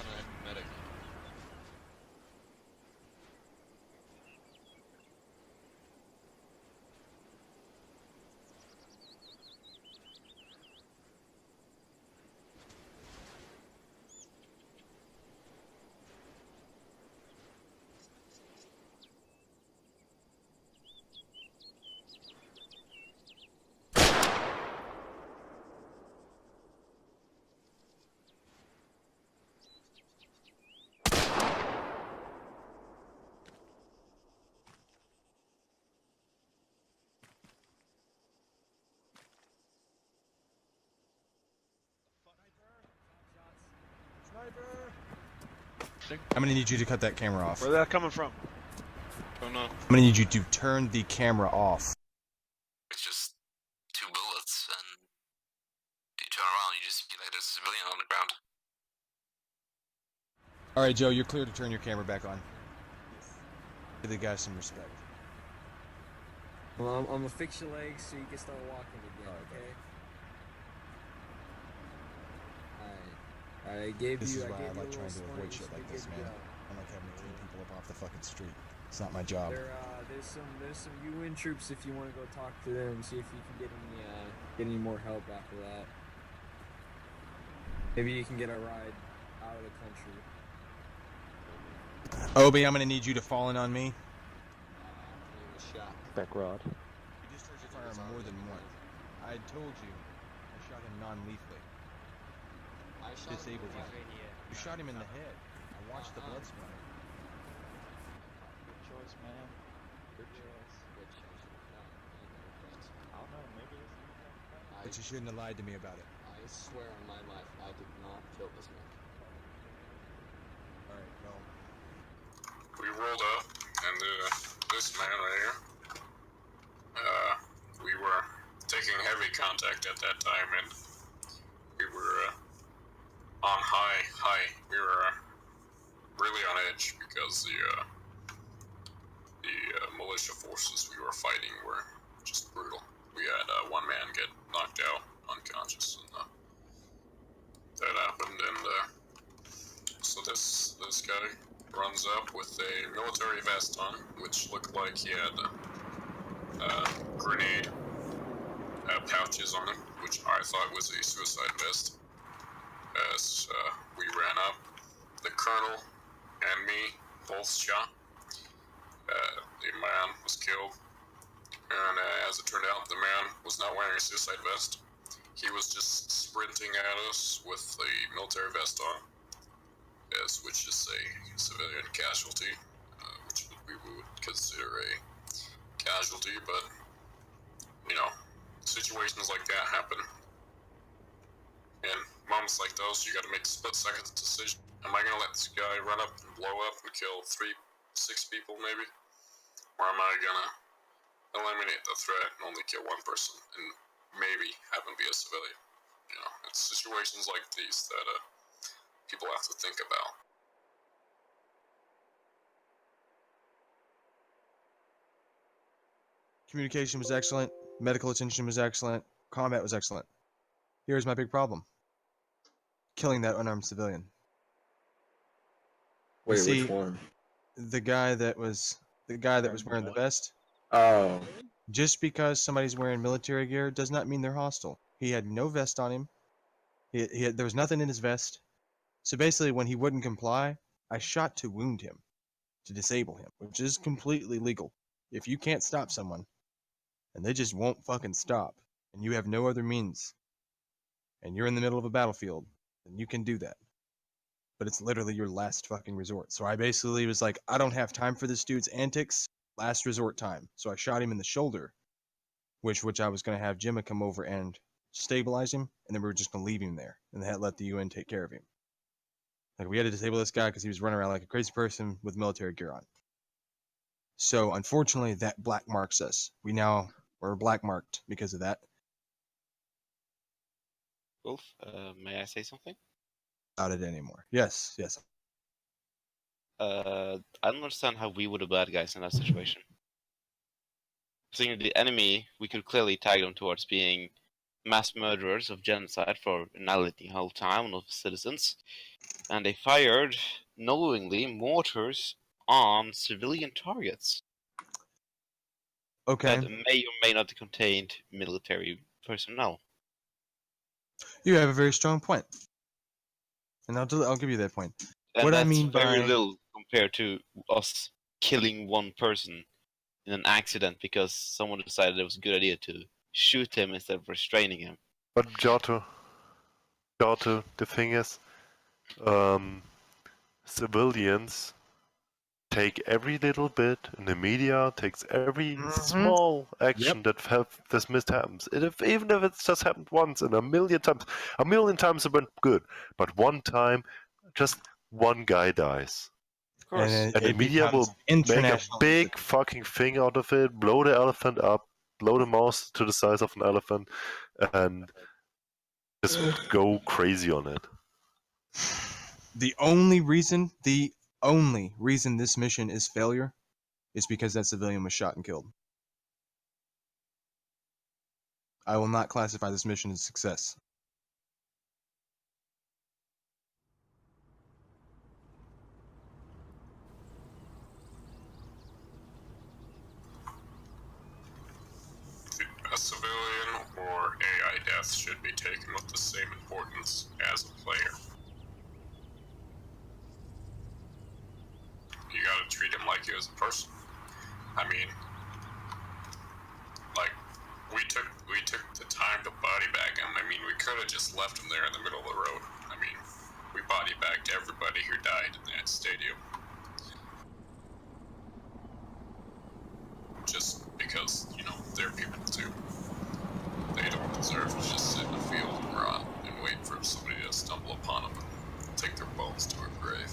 I'm gonna need you to cut that camera off. Where's that coming from? Don't know. I'm gonna need you to turn the camera off. It's just 2 bullets, and All right, Joe, you're clear to turn your camera back on. Give the guy some respect. Well, I'm gonna fix your legs so you can start walking again, okay? Alright. I gave This you. is I why gave I you like a trying to little avoid smarties shit to like get this, you man. out. I like having to clean people up off the fucking street. It's not my job. There's some UN troops if you want to go talk to them, see if you can get any more help after that. Maybe you can get a ride out of the country. Obi, I'm gonna need you to fall in on me. Back rod. You discharged your firearm more than once. I told you, I shot him non-lethally. Disabled him. You shot him in the head. I watched the blood splatter. Good choice, man. Good choice. I don't know, maybe it's... But you shouldn't have lied to me about it. I swear on my life, I did not kill this man. Alright, well... We rolled up, and this man right here, we were taking heavy contact at that time, and we were on high. We were really on edge because the militia forces we were fighting were just brutal. We had one man get knocked out, unconscious, and that happened. And so this guy runs up with a military vest on, which looked like he had grenade pouches on him, which I thought was a suicide vest. As we ran up, the colonel and me both shot. The man was killed, and as it turned out, the man was not wearing a suicide vest. He was just sprinting at us with a military vest on, which is a civilian casualty, which we would consider a casualty, but, you know, situations like that happen. In moments like those, you gotta make a split-second decision. Am I gonna let this guy run up and blow up and kill 6 people, maybe? Or am I gonna eliminate the threat and only kill one person and maybe have him be a civilian? You know, it's situations like these that people have to think about. Communication was excellent, medical attention was excellent, combat was excellent. Here's my big problem. Killing that unarmed civilian. Wait, See, which one? The guy that was wearing the vest. Oh. Just because somebody's wearing military gear does not mean they're hostile. He had no vest on him. There was nothing in his vest. So basically, when he wouldn't comply, I shot to wound him, to disable him, which is completely legal. If you can't stop someone, and they just won't fucking stop, and you have no other means, and you're in the middle of a battlefield, then you can do that. But it's literally your last fucking resort. So I basically was like, I don't have time for this dude's antics. Last resort time. So I shot him in the shoulder, which I was going to have Gemma come over and stabilize him, and then we were just going to leave him there, and then let the UN take care of him. Like, we had to disable this guy because he was running around like a crazy person with military gear on. So unfortunately, that black marks us. We're black marked because of that. Wolf, may I say something? Not it anymore. Yes. I don't understand how we were the bad guys in that situation. Seeing the enemy, we could clearly tag them towards being mass murderers of genocide for annihilating a whole town of citizens, and they fired, knowingly, mortars on civilian targets. Okay. That may or may not have contained military personnel. You have a very strong point, and I'll give you that point. And what that's I mean very by little compared to us killing one person in an accident because someone decided it was a good idea to shoot him instead of restraining him. But Giotto, the thing is, civilians take every little bit, and the media takes every small action that this mishappens. Even if it's just happened once and a million times it went good, but one time, just one guy dies. Of course. And the media will make a big fucking thing out of it, blow the elephant up, blow the mouse to the size of an elephant, and just go crazy on it. The only reason this mission is failure is because that civilian was shot and killed. I will not classify this mission as success. A civilian or AI death should be taken with the same importance as a player. You gotta treat him like he was a person. I mean, like, we took the time to body bag him. I mean, we could have just left him there in the middle of the road. I mean, we body bagged everybody who died in that stadium. Just because, you know, they're people too. They don't deserve to just sit in a field and rot and wait for somebody to stumble upon them and take their bones to a grave.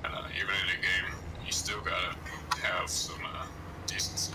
And even in a game, you still gotta have some decency.